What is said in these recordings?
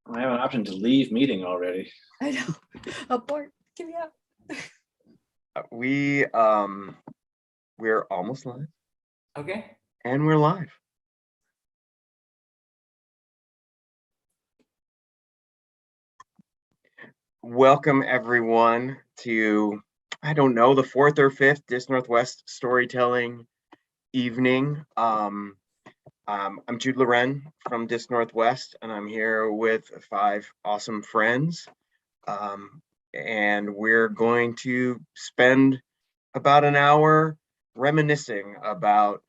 I have an option to leave meeting already. I know. Abort. Give me up. We're almost live, Okay. and we're live. Welcome everyone to, I don't know, the fourth or fifth Disc Northwest storytelling evening. I'm Jude Loren from Disc Northwest, and I'm here with 5 awesome friends. And we're going to spend about an hour reminiscing about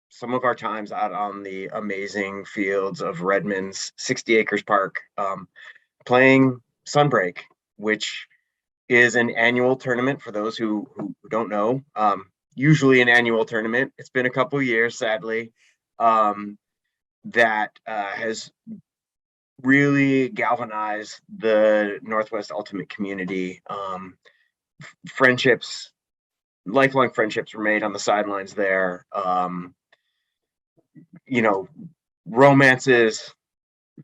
some of our times out on the amazing fields of Redmond's 60 Acres Park, playing Sunbreak, which is an annual tournament for those who don't know. Usually an annual tournament. It's been a couple years, sadly, that has really galvanized the Northwest Ultimate community. Friendships, lifelong friendships were made on the sidelines there. Romances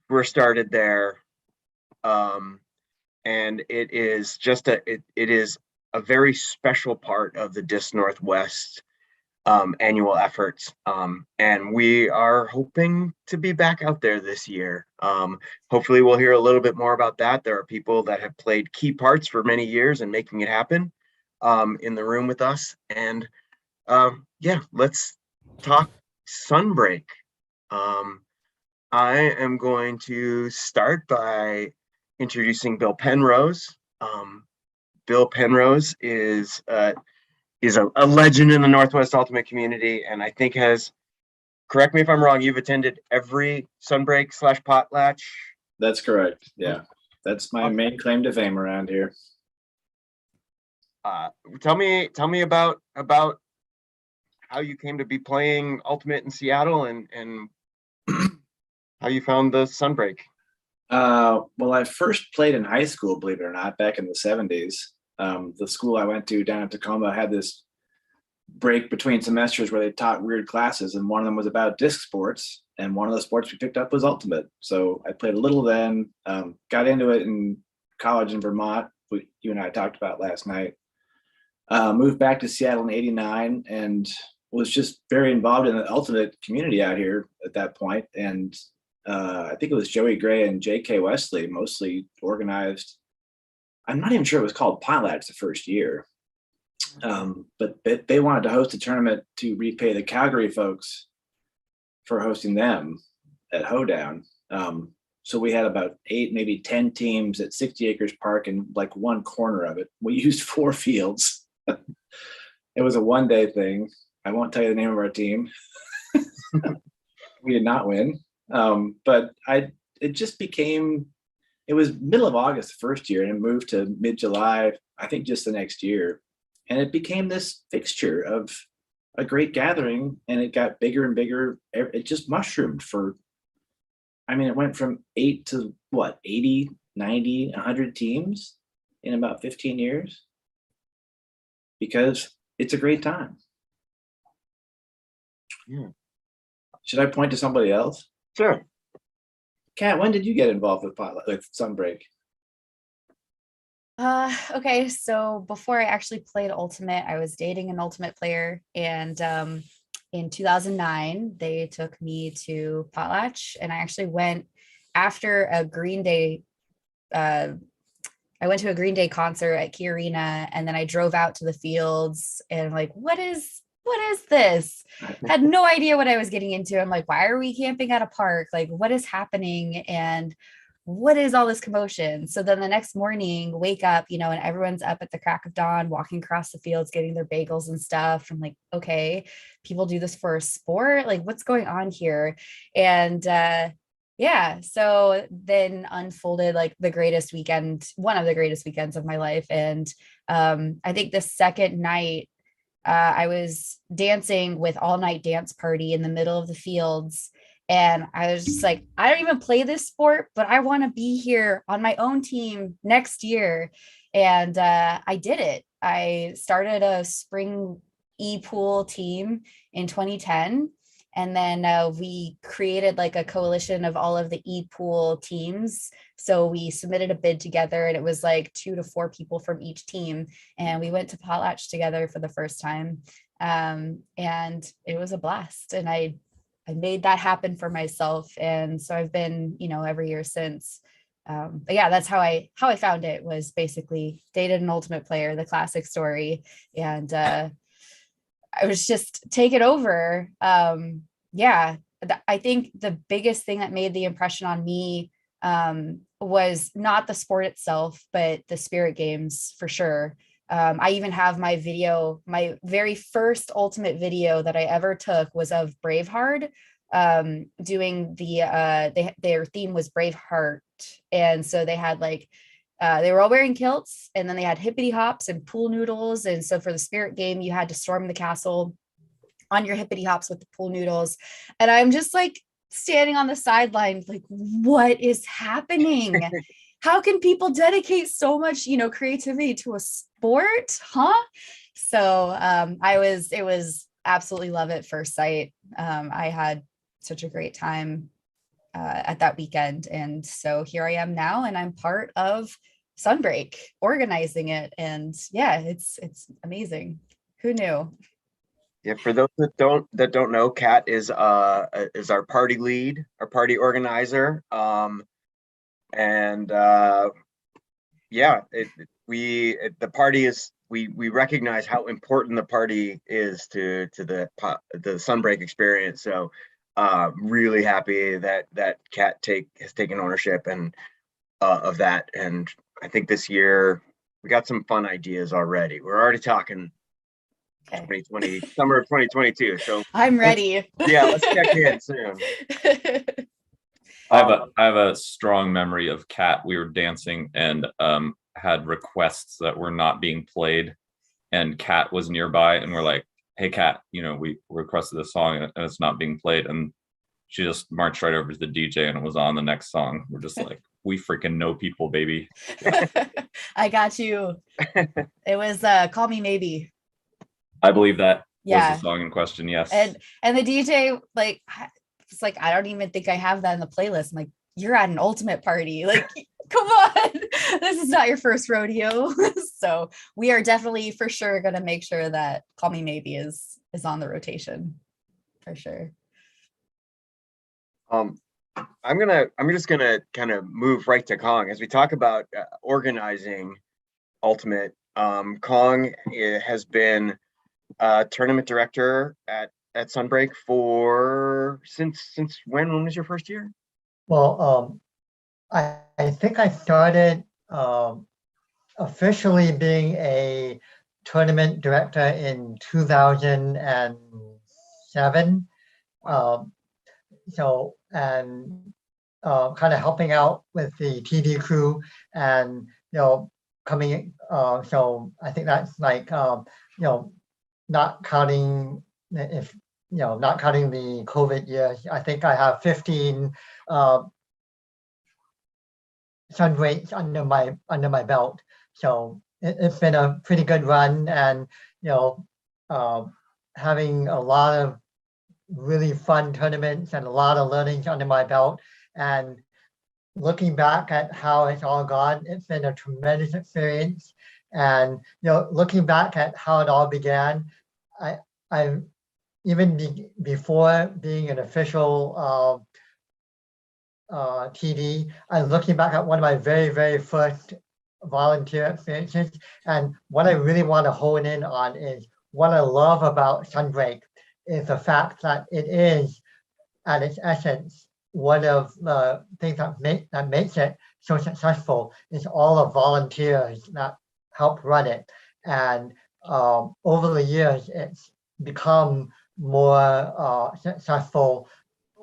were started there. And it is just it is a very special part of the Disc Northwest annual efforts, and we are hoping to be back out there this year. Hopefully we'll hear a little bit more about that. There are people that have played key parts for many years and making it happen in the room with us, and let's talk Sunbreak. I am going to start by introducing Bill Penrose. Bill Penrose is a legend in the Northwest Ultimate community, and I think has, correct me if I'm wrong, you've attended every Sunbreak / Potlatch. That's correct. Yeah, that's my main claim to fame around here. Tell me about how you came to be playing Ultimate in Seattle and how you found the Sunbreak. Well, I first played in high school, believe it or not, back in the 70s. The school I went to down in Tacoma had this break between semesters where they taught weird classes, and one of them was about disc sports, and one of the sports we picked up was Ultimate. So I played a little then, got into it in college in Vermont, what you and I talked about last night. Moved back to Seattle in '89 and was just very involved in the Ultimate community out here at that point. And I think it was Joey Gray and J.K. Wesley mostly organized. I'm not even sure it was called Potlatch the first year, but they wanted to host a tournament to repay the Calgary folks for hosting them at Hoedown. So we had about 8, maybe 10 teams at 60 Acres Park, and like one corner of it, we used 4 fields. It was a one-day thing. I won't tell you the name of our team. We did not win. But it just became, it was middle of August the first year, and it moved to mid-July, I think just the next year. And it became this fixture of a great gathering, and it got bigger and bigger. It just mushroomed it went from 8 to 80, 90, 100 teams in about 15 years, because it's a great time. Yeah. Should I point to somebody else? Sure. Kat, when did you get involved with Sunbreak? Okay, so before I actually played Ultimate, I was dating an Ultimate player, and in 2009 they took me to Potlatch, and I actually went after a Green Day. I went to a Green Day concert at Key Arena, and then I drove out to the fields, and I'm like, what is this? Had no idea what I was getting into. I'm like, why are we camping at a park? Like, what is happening? And what is all this commotion? So then the next morning, wake up, and everyone's up at the crack of dawn, walking across the fields, getting their bagels and stuff. I'm like, okay, people do this for a sport? Like, what's going on here? And so then unfolded like one of the greatest weekends of my life. And I think the second night, I was dancing with All Night Dance Party in the middle of the fields. And I was just like, I don't even play this sport, but I want to be here on my own team next year. And I did it. I started a spring e-pool team in 2010. And then we created like a coalition of all of the e-pool teams. So we submitted a bid together, and it was like 2 to 4 people from each team. And we went to Potlatch together for the first time. And it was a blast. And I made that happen for myself. And so I've been, every year since. But yeah, that's how I found it, was basically dated an ultimate player, the classic story. And I was just taken over. Yeah, I think the biggest thing that made the impression on me was not the sport itself, but the spirit games for sure. I even have my video, my very first ultimate video that I ever took was of Braveheart, doing their theme was Braveheart. And so they had like, they were all wearing kilts, and then they had hippity hops and pool noodles. And so for the spirit game, you had to storm the castle on your hippity hops with the pool noodles. And I'm just like standing on the sideline, like, what is happening? How can people dedicate so much, creativity to a sport? Huh? So it was absolutely love at first sight. I had such a great time at that weekend. And so here I am now, and I'm part of Sunbreak, organizing it. And yeah, it's amazing. Who knew? Yeah, for those that don't know, Kat is our party lead, our party organizer. Yeah, the party is, we recognize how important the party is to the Sunbreak experience. So really happy that Kat has taken ownership and of that. And I think this year we got some fun ideas already. We're already talking 2020, summer of 2022. So I'm ready. Yeah, let's check in soon. I have a strong memory of Kat. We were dancing and had requests that were not being played, and Kat was nearby, and we're like, "Hey, Kat, we requested this song and it's not being played," and she just marched right over to the DJ and it was on the next song. We're just like, we freaking know people, baby. I got you. It was Call Me Maybe. I believe that was Yeah. the song in question. Yes. And the DJ, like, it's like, I don't even think I have that in the playlist. I'm like, you're at an ultimate party. Like, come on. This is not your first rodeo. So we are definitely for sure going to make sure that Call Me Maybe is on the rotation for sure. I'm just gonna kind of move right to Kong as we talk about organizing ultimate. Kong has been tournament director at Sunbreak since when was your first year? Well, I think I started officially being a tournament director in 2007. So, and kind of helping out with the TV crew, and coming. So I think that's like not counting not counting the COVID years. I think I have 15 Sunbreaks under my belt. So it's been a pretty good run, and having a lot of really fun tournaments and a lot of learnings under my belt. And looking back at how it's all gone, it's been a tremendous experience. And looking back at how it all began, I even before being an official TD, I'm looking back at one of my very, very first volunteer experiences. And what I really want to hone in on is what I love about Sunbreak is the fact that it is, at its essence, one of the things that makes it so successful is all the volunteers that help run it. And over the years, it's become more successful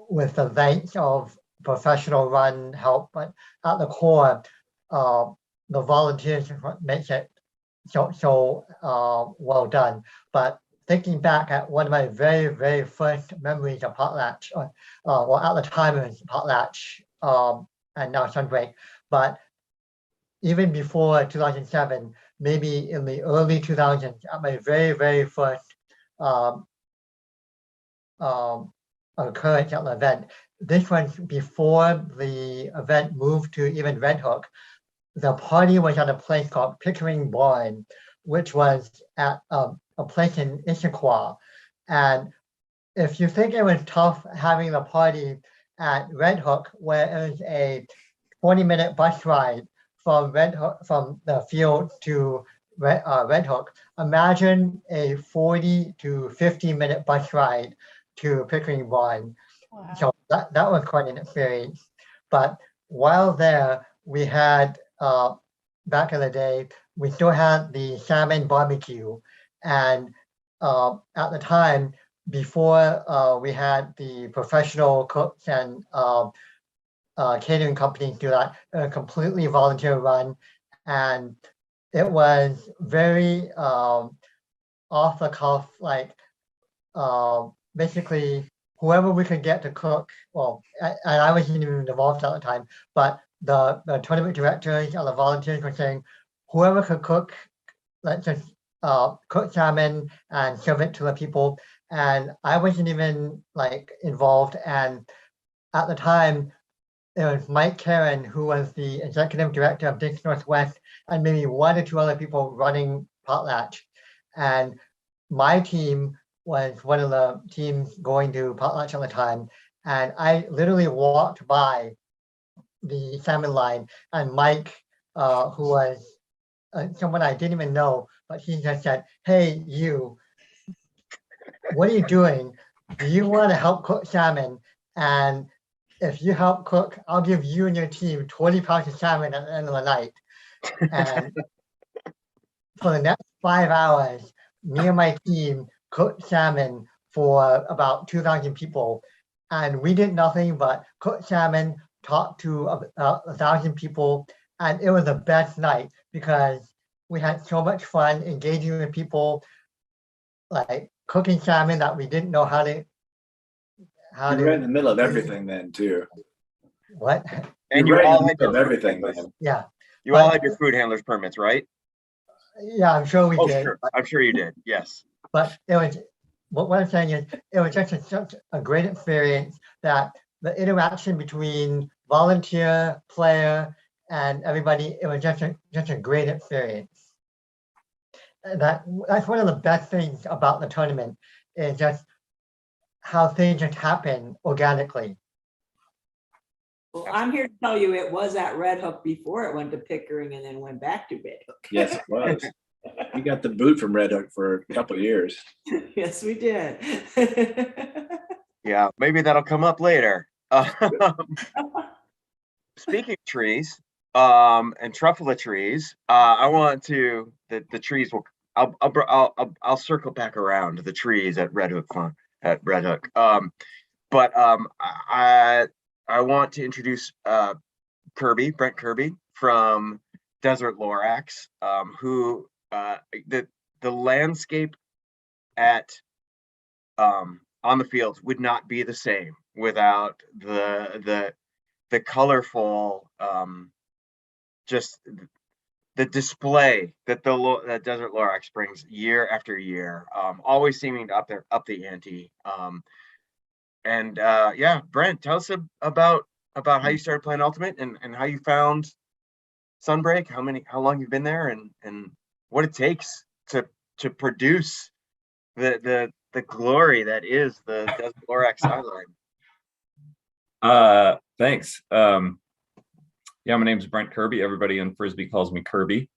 with the ranks of professional run help, but at the core, the volunteers is what makes it so well done. But thinking back at one of my very, very first memories of Potlatch, well, at the time it was Potlatch and now Sunbreak, but even before 2007, maybe in the early 2000s, at my very, very first occurrence at the event. This was before the event moved to even Red Hook. The party was at a place called Pickering Barn, which was at a place in Issaquah. And if you think it was tough having the party at Red Hook, where it was a 20-minute bus ride from Red Hook, from the field to Red Hook, imagine a 40 to 50-minute bus ride to Pickering Barn. Wow. So that was quite an experience. But while there, we had, back in the day, we still had the salmon barbecue. And at the time, before we had the professional cooks and catering companies do that, a completely volunteer run. And it was very off the cuff, like basically whoever we could get to cook, well, and I wasn't even involved at the time, but the tournament directors and the volunteers were saying, whoever could cook, let's just cook salmon and serve it to the people. And I wasn't even like involved. And at the time, it was Mike Karen, who was the executive director of Disc Northwest, and maybe one or two other people running Potlatch. And my team was one of the teams going to Potlatch at the time. And I literally walked by the salmon line, and Mike, who was someone I didn't even know, but he just said, "Hey, you, what are you doing? Do you want to help cook salmon? And if you help cook, I'll give you and your team 20 pounds of salmon at the end of the night." And for the next 5 hours, me and my team cooked salmon for about 2,000 people. And we did nothing but cook salmon, talk to about 1,000 people. And it was the best night because we had so much fun engaging with people, like cooking salmon that we didn't know how to. You're right in the middle of everything then too. What? And You're you right all in the had middle of your everything, man. Yeah. you all had your food handlers permits, right? Yeah, I'm sure we Oh, did. sure. I'm sure you did. Yes. But it was, what I'm saying is, it was just such a great experience that the interaction between volunteer, player, and everybody, it was just a great experience. And that's one of the best things about the tournament, is just how things just happen organically. Well, I'm here to tell you it was at Red Hook before it went to Pickering and then went back to Red Hook. Yes, it was. We got the boot from Red Hook for a couple of years. Yes, we did. Yeah, maybe that'll come up later. Speaking of trees, and truffle trees, I want to the trees will. I'll circle back around to the trees at Red Hook Farm at Red Hook. But I want to introduce Kirby, Brent Kirby from Desert Lorax, who the landscape at on the fields would not be the same without the colorful just the display that that Desert Lorax brings year after year, always seeming to up the ante. And yeah, Brent, tell us about how you started playing Ultimate and how you found Sunbreak, how long you've been there, and what it takes to produce the glory that is the Desert Lorax sideline. Thanks. Yeah, my name's Brent Kirby. Everybody in Frisbee calls me Kirby.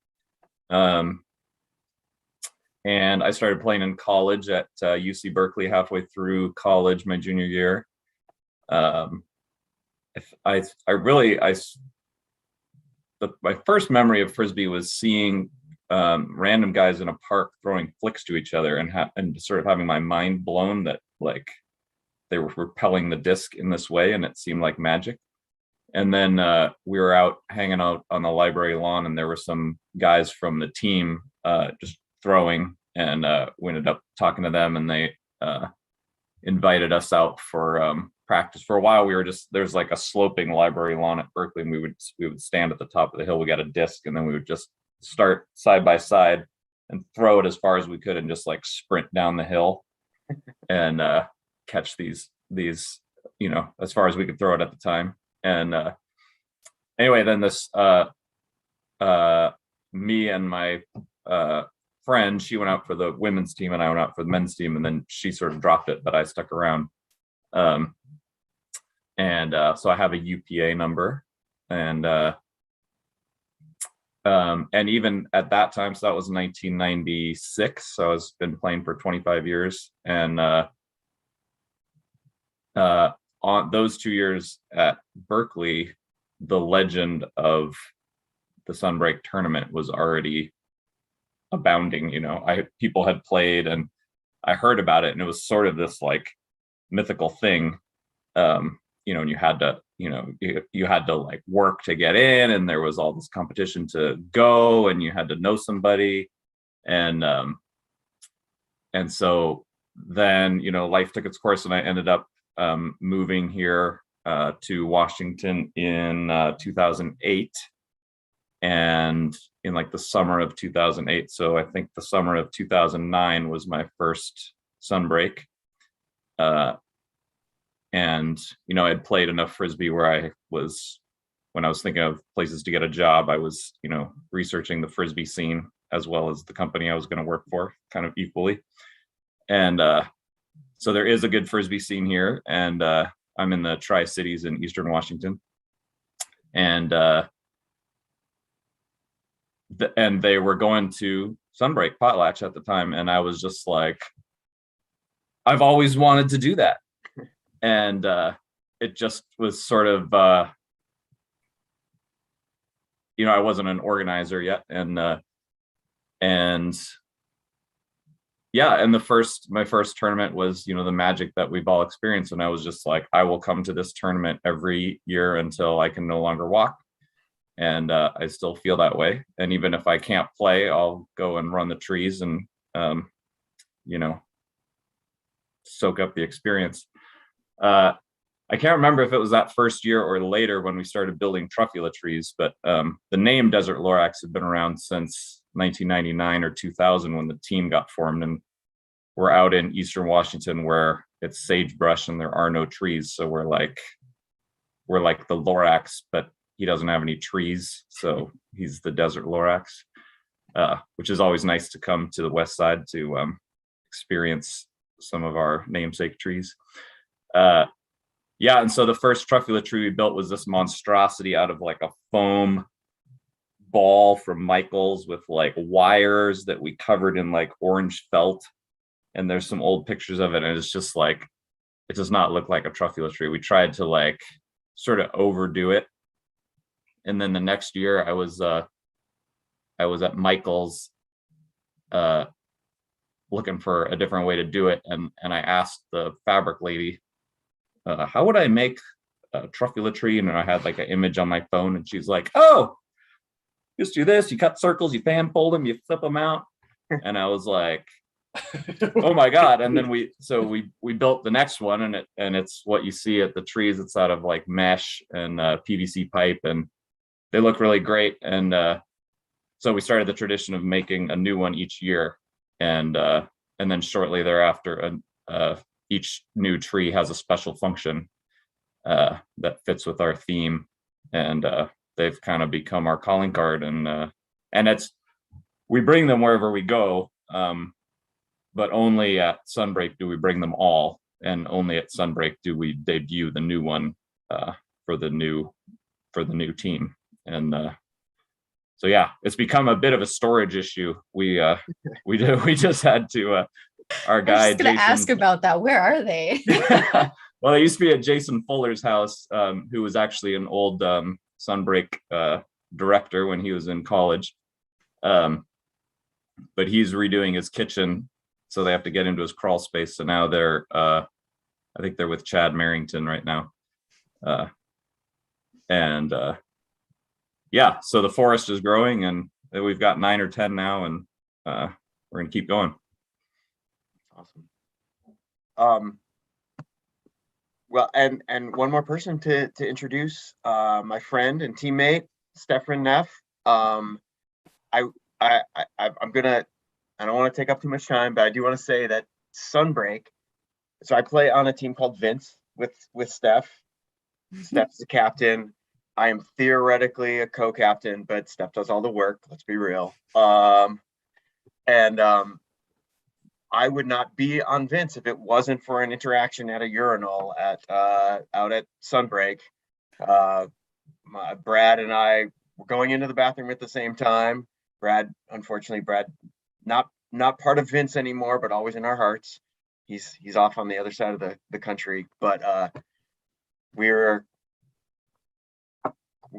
And I started playing in college at UC Berkeley halfway through college, my junior year. My first memory of Frisbee was seeing random guys in a park throwing flicks to each other and sort of having my mind blown that like they were repelling the disc in this way, and it seemed like magic. And then we were out hanging out on the library lawn, and there were some guys from the team just throwing, and we ended up talking to them, and they invited us out for practice. For a while, we were there's like a sloping library lawn at Berkeley, and we would stand at the top of the hill. We got a disc, and then we would just start side by side and throw it as far as we could, and just like sprint down the hill and catch these these, as far as we could throw it at the time. And anyway, then this me and my friend, she went out for the women's team and I went out for the men's team, and then she sort of dropped it, but I stuck around. So I have a UPA number, and even at that time, so that was 1996. So I was been playing for 25 years, and on those 2 years at Berkeley, the legend of the Sunbreak tournament was already abounding. People had played, and I heard about it, and it was sort of this like mythical thing. And you had to, you had to like work to get in, and there was all this competition to go, and you had to know somebody. And so then, life took its course, and I ended up moving here to Washington in 2008, and in like the summer of 2008. So I think the summer of 2009 was my first Sunbreak. And I'd played enough Frisbee where when I was thinking of places to get a job, I was, researching the Frisbee scene as well as the company I was going to work for, kind of equally. And so there is a good Frisbee scene here, and I'm in the Tri-Cities in Eastern Washington. And they were going to Sunbreak Potlatch at the time, and I was just like, I've always wanted to do that. And it just was sort of, I wasn't an organizer yet, and my first tournament was, the magic that we've all experienced, and I was just like, I will come to this tournament every year until I can no longer walk, and I still feel that way. And even if I can't play, I'll go and run the trees and soak up the experience. I can't remember if it was that first year or later when we started building truffula trees, but the name Desert Lorax had been around since 1999 or 2000 when the team got formed, and we're out in Eastern Washington where it's sagebrush and there are no trees. So we're like the Lorax, but he doesn't have any trees, so he's the Desert Lorax, which is always nice to come to the west side to experience some of our namesake trees. And so the first truffula tree we built was this monstrosity out of like a foam ball from Michael's with like wires that we covered in like orange felt. And there's some old pictures of it, and it's just like, it does not look like a truffula tree. We tried to like sort of overdo it. And then the next year I was at Michael's looking for a different way to do it. And I asked the fabric lady, how would I make a truffula tree? And I had like an image on my phone, and she's like, oh, just do this. You cut circles, you fan fold them, you flip them out. And I was like, oh my God. And then we built the next one, and it's what you see at the trees. It's out of like mesh and PVC pipe, and they look really great. And so we started the tradition of making a new one each year. And then shortly thereafter, each new tree has a special function that fits with our theme, and they've kind of become our calling card. And we bring them wherever we go, but only at Sunbreak do we bring them all, and only at Sunbreak do we debut the new one for the new team. And so yeah, it's become a bit of a storage issue. We just had to. Our guy, I was just gonna Jason, ask about that. Where are they? Well, they used to be at Jason Fuller's house, who was actually an old Sunbreak director when he was in college. But he's redoing his kitchen, so they have to get into his crawl space. So now they're, I think they're with Chad Merrington right now. So the forest is growing, and we've got 9 or 10 now, and we're gonna keep going. Awesome. Well, and one more person to introduce, my friend and teammate, Stefan Neff. I'm gonna, I don't want to take up too much time, but I do want to say that Sunbreak. So I play on a team called Vince, with Steff. Steff's the captain. I am theoretically a co-captain, but Steff does all the work. Let's be real. I would not be on Vince if it wasn't for an interaction at a urinal at out at Sunbreak. Brad and I were going into the bathroom at the same time. Unfortunately, Brad, not part of Vince anymore, but always in our hearts. He's off on the other side of the country, but we were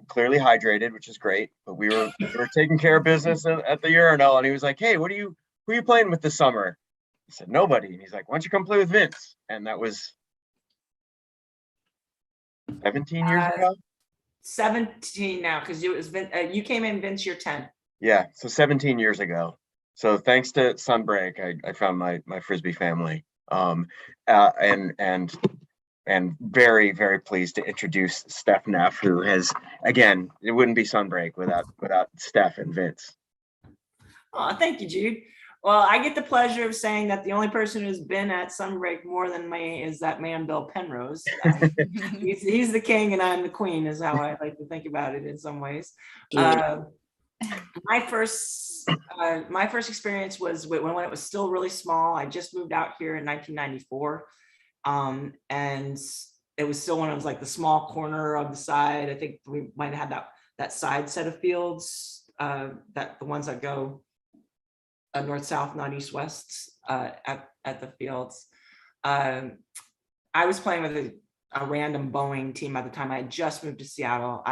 clearly hydrated, which is great. But we were taking care of business at the urinal, and he was like, "Hey, who are you playing with this summer?" I said, "Nobody." And he's like, "Why don't you come play with Vince?" And that was 17 years ago. 17 now, because it was you came in, Vince, you're 10. Yeah, so 17 years ago. So thanks to Sunbreak, I found my Frisbee family. And very, very pleased to introduce Stefan Neff, who has, again, it wouldn't be Sunbreak without Steff and Vince. Oh, thank you, Jude. Well, I get the pleasure of saying that the only person who's been at Sunbreak more than me is that man, Bill Penrose. He's the king and I'm the queen, is how I like to think about it in some ways. My first experience was when it was still really small. I just moved out here in 1994. And it was still one of like the small corner of the side. I think we might have had that side set of fields, that the ones that go north, south, not east, west, at the fields. I was playing with a random Boeing team at the time. I had just moved to Seattle.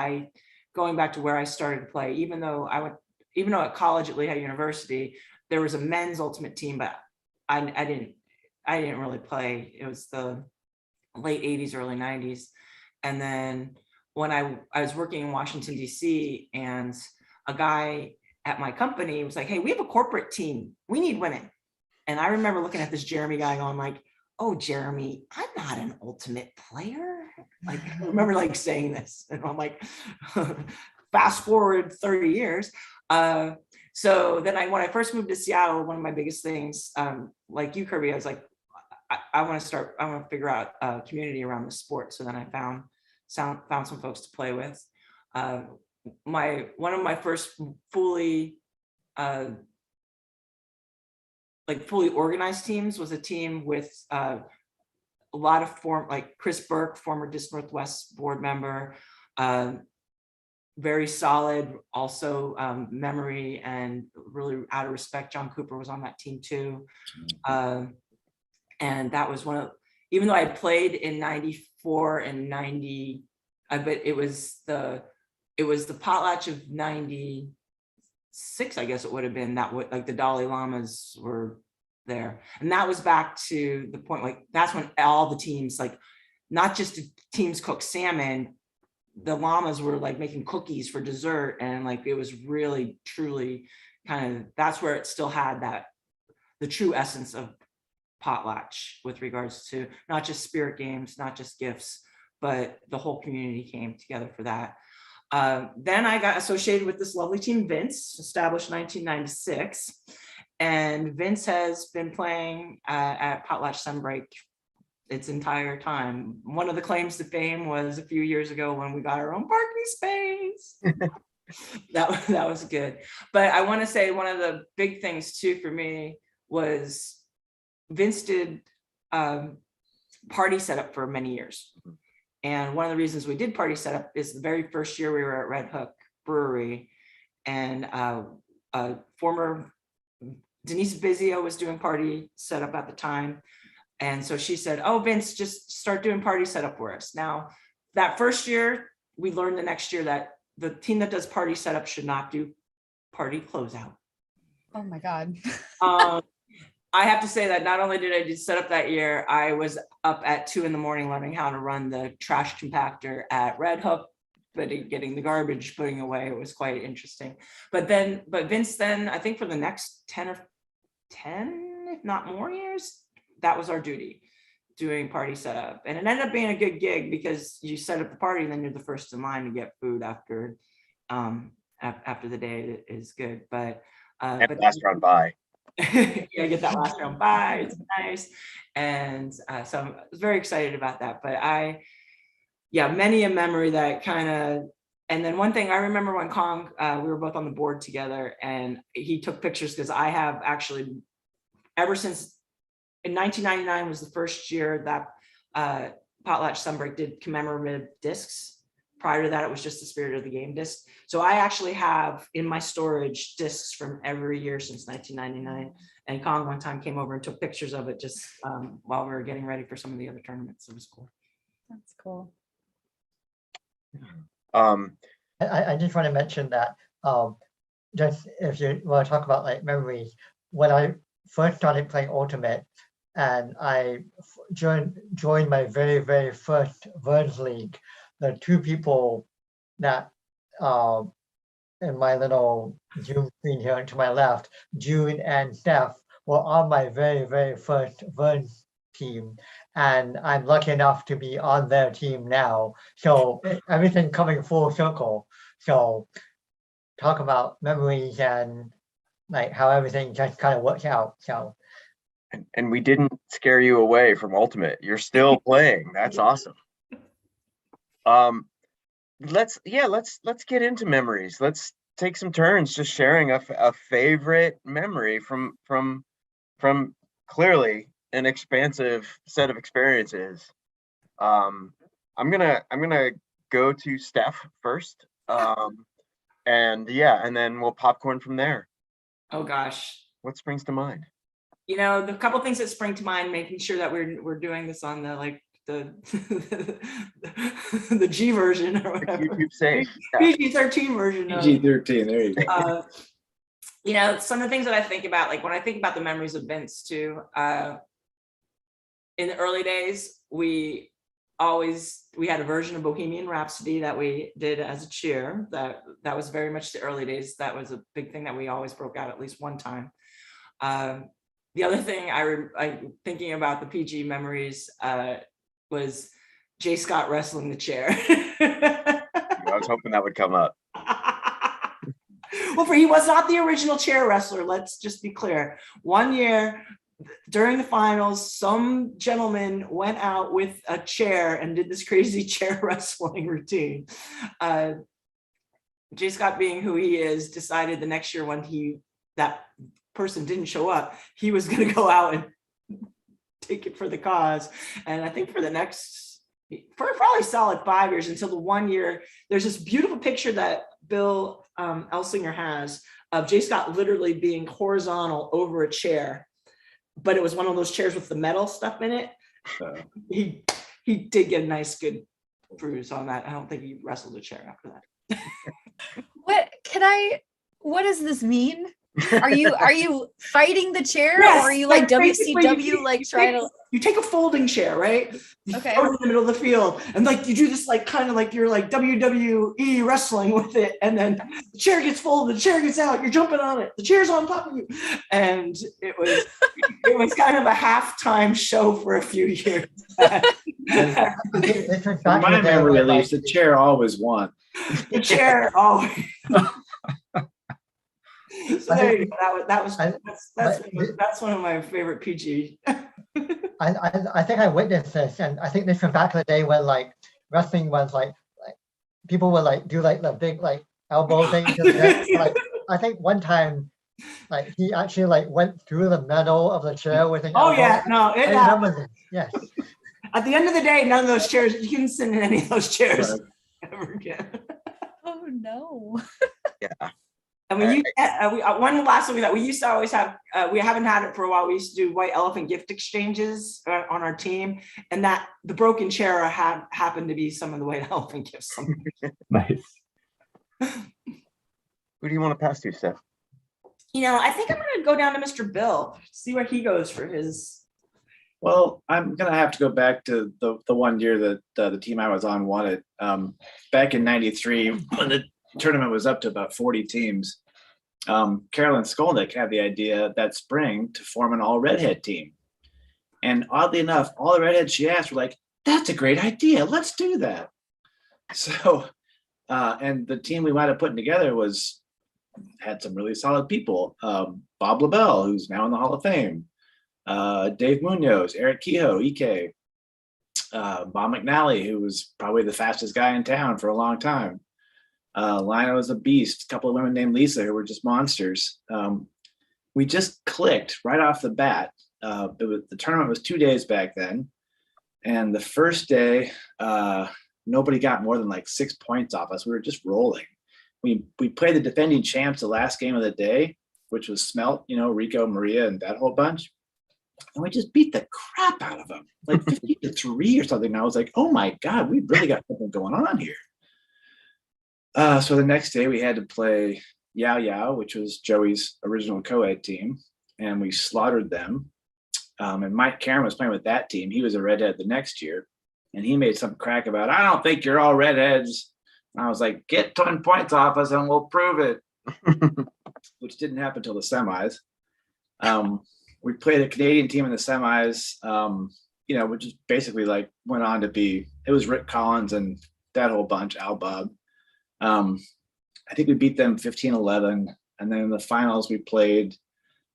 Going back to where I started to play, even though at college at Lehigh University, there was a men's ultimate team, but I didn't really play. It was the late 80s, early 90s. And then when I was working in Washington, D.C., and a guy at my company was like, "Hey, we have a corporate team. We need women." And I remember looking at this Jeremy guy going like, "Oh, Jeremy, I'm not an ultimate player." Like, I remember like saying this, and I'm like, fast forward 30 years. So then when I first moved to Seattle, one of my biggest things, like you, Kirby, I was like, I want to figure out a community around the sport. So then I found some folks to play with. One of my first fully organized teams was a team with a lot of like Chris Burke, former Disc Northwest board member, very solid, also memory and really out of respect. John Cooper was on that team too. And that was even though I played in 94 and 90, but it was the potlatch of 96, I guess it would have been, like the Dalai Lamas were there. And that was back to the point, like that's when all the teams, like not just the teams cook salmon, the llamas were like making cookies for dessert. And like, it was really, truly that's where it still had the true essence of potlatch with regards to not just spirit games, not just gifts, but the whole community came together for that. Then I got associated with this lovely team, Vince, established 1996. And Vince has been playing at Potlatch Sunbreak its entire time. One of the claims to fame was a few years ago when we got our own parking space. That was good. But I want to say one of the big things too for me was Vince did party setup for many years. And one of the reasons we did party setup is the very first year we were at Red Hook Brewery, and former Denise Bizio was doing party setup at the time. And so she said, "Oh, Vince, just start doing party setup for us." Now, that first year, we learned the next year that the team that does party setup should not do party closeout. Oh my God. I have to say that not only did I do setup that year, I was up at 2 a.m. learning how to run the trash compactor at Red Hook, but getting the garbage, putting away. It was quite interesting. But Vince then, I think for the next 10, if not more years, that was our duty, doing party setup. And it ended up being a good gig because you set up the party and then you're the first in line to get food after the day is good. But last round by. Yeah, get that last round bye. It's nice. And so I was very excited about that. But many a memory that kind of, and then one thing I remember when Kong, we were both on the board together and he took pictures because I have actually, ever since in 1999 was the first year that Potlatch Sunbreak did commemorative discs. Prior to that, it was just the Spirit of the Game disc. So I actually have in my storage discs from every year since 1999. And Kong one time came over and took pictures of it just while we were getting ready for some of the other tournaments. It was cool. That's cool. I just want to mention that just if you want to talk about like memories, when I first started playing Ultimate and I joined my very, very first Verge League, the two people that in my little Zoom screen here to my left, June and Steff, were on my very, very first Verge team. And I'm lucky enough to be on their team now. So everything coming full circle. So talk about memories and like how everything just kind of works out. So And we didn't scare you away from Ultimate. You're still playing. That's awesome. Let's get into memories. Let's take some turns just sharing a favorite memory from clearly an expansive set of experiences. I'm gonna go to Steff first. And then we'll popcorn from there. Oh gosh. What springs to mind? You know, the couple things that spring to mind, making sure that we're doing this on the the G version or whatever. YouTube safe. PG-13 version. PG-13, there you go. You know, some of the things that I think about, like when I think about the memories of Vince too, in the early days, we had a version of Bohemian Rhapsody that we did as a cheer. That was very much the early days. That was a big thing that we always broke out at least one time. The other thing I'm thinking about the PG memories was Jay Scott wrestling the chair. I was hoping that would come up. Well, he was not the original chair wrestler. Let's just be clear. One year during the finals, some gentleman went out with a chair and did this crazy chair wrestling routine. Jay Scott, being who he is, decided the next year when that person didn't show up, he was going to go out and take it for the cause. And I think for probably solid 5 years, until the one year, there's this beautiful picture that Bill Elsinger has of Jay Scott literally being horizontal over a chair, but it was one of those chairs with the metal stuff in it. He did get a nice good bruise on that. I don't think he wrestled a chair after that. What does this mean? Are you fighting the chair, Yes, or are you like basically WCW like trying to? You take a folding chair, right? You Okay. throw it in the middle of the field, and like you do this, like kind of like you're like WWE wrestling with it, and then the chair gets folded, the chair gets out, you're jumping on it, the chair's on top of you, and it was kind of a halftime show for a few years. In my memory, at least, the chair always won. The chair always. So there you go. That's one of my favorite PG. I think I witnessed this, and I think this was back in the day when like wrestling was like people would like do like the big like elbow thing. Like I think one time like he actually like went through the metal of the chair with an elbow. Yeah, no, I remember this. Yes. At the end of the day, none of those chairs, you couldn't sit in any of those chairs ever again. Oh no. Yeah. And one last thing that we used to always have, we haven't had it for a while. We used to do white elephant gift exchanges on our team, and that the broken chair happened to be some of the white elephant gifts. Nice. Who do you want to pass to, Steff? You know, I think I'm going to go down to Mr. Bill, see where he goes for his. Well, I'm going to have to go back to the one year that the team I was on won it. Back in '93, when the tournament was up to about 40 teams, Carolyn Skolnick had the idea that spring to form an all redhead team. And oddly enough, all the redheads she asked were like, that's a great idea. Let's do that. So, and the team we wound up putting together was had some really solid people. Bob LaBelle, who's now in the Hall of Fame. Dave Munoz, Eric Kehoe, EK. Bob McNally, who was probably the fastest guy in town for a long time. Lionel was a beast. A couple of women named Lisa who were just monsters. We just clicked right off the bat. The tournament was 2 days back then. And the first day, nobody got more than like 6 points off us. We were just rolling. We played the defending champs the last game of the day, which was Smelt, Rico, Maria, and that whole bunch. And we just beat the crap out of them, like 50-3 or something. And I was like, oh my God, we really got something going on here. So the next day we had to play Yao Yao, which was Joey's original co-ed team, and we slaughtered them. And Mike Karen was playing with that team. He was a redhead the next year, and he made some crack about, I don't think you're all redheads. And I was like, get 10 points off us and we'll prove it, which didn't happen until the semis. We played a Canadian team in the semis, which is basically like went on to be, it was Rick Collins and that whole bunch, Al Bob. I think we beat them 15-11. And then in the finals, we played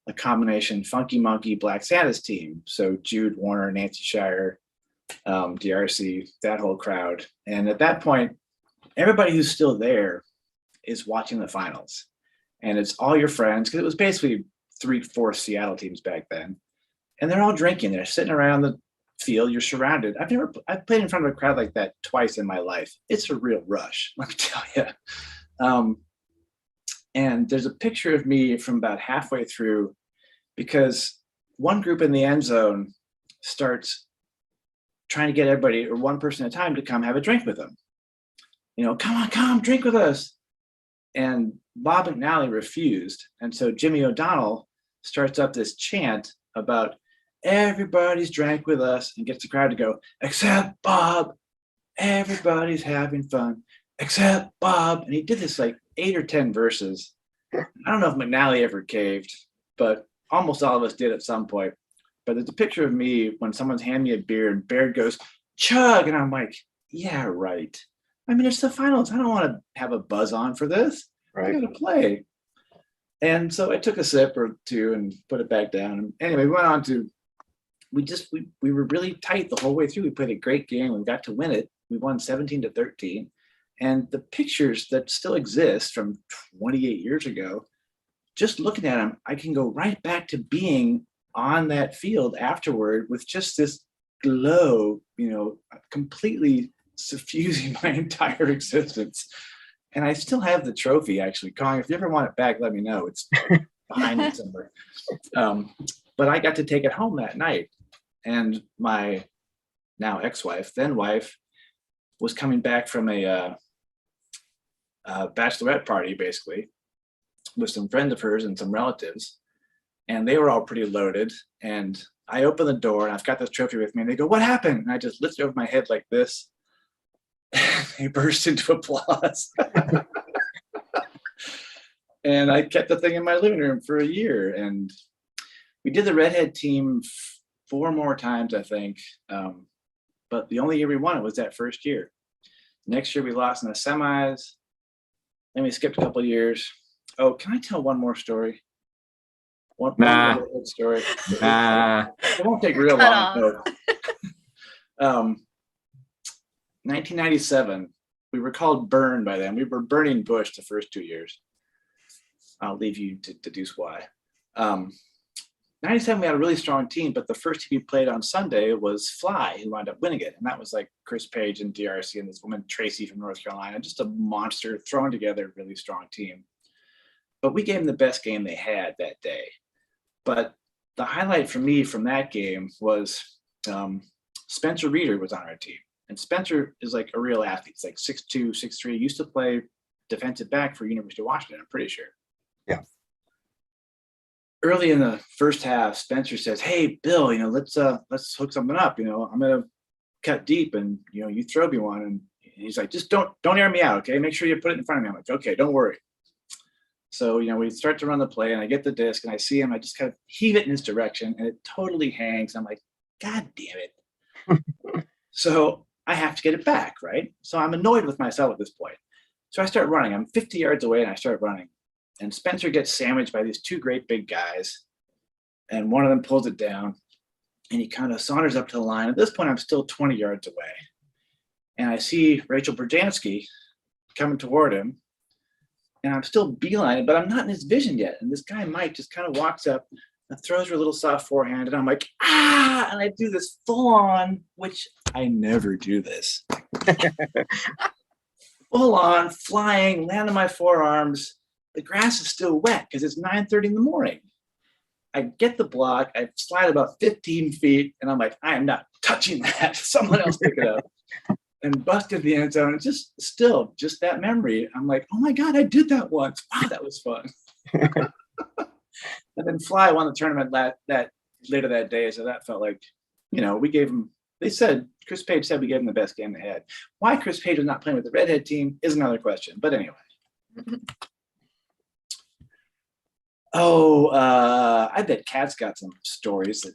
a combination Funky Monkey, Black Santa's team. So Jude, Warner, Nancy Shire, DRC, that whole crowd. And at that point, everybody who's still there is watching the finals. And it's all your friends, because it was basically 3/4 Seattle teams back then. And they're all drinking. They're sitting around the field. You're surrounded. I've played in front of a crowd like that twice in my life. It's a real rush, let me tell you. And there's a picture of me from about halfway through, because one group in the end zone starts trying to get everybody, or one person at a time, to come have a drink with them. Come drink with us. And Bob McNally refused. And so Jimmy O'Donnell starts up this chant about everybody's drank with us, and gets the crowd to go, except Bob. Everybody's having fun, except Bob. And he did this like 8 or 10 verses. I don't know if McNally ever caved, but almost all of us did at some point. But there's a picture of me when someone's handing me a beer and Baird goes, chug. And I'm like, yeah, right. I mean, it's the finals. I don't want to have a buzz on for this. Right. I got to play. And so I took a sip or two and put it back down. And anyway, we went on to, we were really tight the whole way through. We played a great game. We got to win it. We won 17-13. And the pictures that still exist from 28 years ago, just looking at them, I can go right back to being on that field afterward with just this glow, completely suffusing my entire existence. And I still have the trophy, actually. Kong, if you ever want it back, let me know. It's behind me somewhere. But I got to take it home that night. And my now ex-wife, then wife, was coming back from a bachelorette party, basically, with some friends of hers and some relatives. And they were all pretty loaded. And I opened the door, and I've got this trophy with me. And they go, what happened? And I just lifted it over my head like this. They burst into applause. And I kept the thing in my living room for a year. And we did the redhead team 4 more times, I think. But the only year we won it was that first year. Next year we lost in the semis. Then we skipped a couple of years. Oh, can I tell one more story? One Nah. more story. Nah. It won't take real long. Though. 1997, we were called Burn by then. We were burning Bush the first 2 years. I'll leave you to deduce why. 97, we had a really strong team, but the first team we played on Sunday was Fly, who wound up winning it. And that was like Chris Page and DRC and this woman, Tracy from North Carolina, just a monster thrown together, really strong team. But we gave them the best game they had that day. But the highlight for me from that game was Spencer Reeder was on our team. And Spencer is like a real athlete. He's like 6'2", 6'3", used to play defensive back for University of Washington, I'm pretty sure. Yeah. Early in the first half, Spencer says, hey, Bill, let's hook something up. I'm going to cut deep and, you throw me one. And he's like, just don't air me out. Okay. Make sure you put it in front of me. I'm like, okay, don't worry. So, we start to run the play and I get the disc and I see him. I just kind of heave it in his direction and it totally hangs. I'm like, God damn it. So I have to get it back. Right. So I'm annoyed with myself at this point. So I start running. I'm 50 yards away and I start running. and Spencer gets sandwiched by these two great big guys, and one of them pulls it down, and he kind of saunters up to the line. At this point, I'm still 20 yards away, and I see Rachel Brzezinski coming toward him, and I'm still beelining, but I'm not in his vision yet. And this guy, Mike, just kind of walks up and throws her a little soft forehand, and I'm like, ah, and I do this full on, which I never do this. Full on, flying, land on my forearms. The grass is still wet because it's 9:30 in the morning. I get the block, I slide about 15 feet, and I'm like, I am not touching that. Someone else pick it up. And busted the end zone. And just that memory. I'm like, oh my God, I did that once. Wow, that was fun. And then Fly won the tournament that later that day. So that felt like, we gave him, Chris Page said we gave him the best game they had. Why Chris Page was not playing with the Redhead team is another question. But anyway. I bet Kat's got some stories that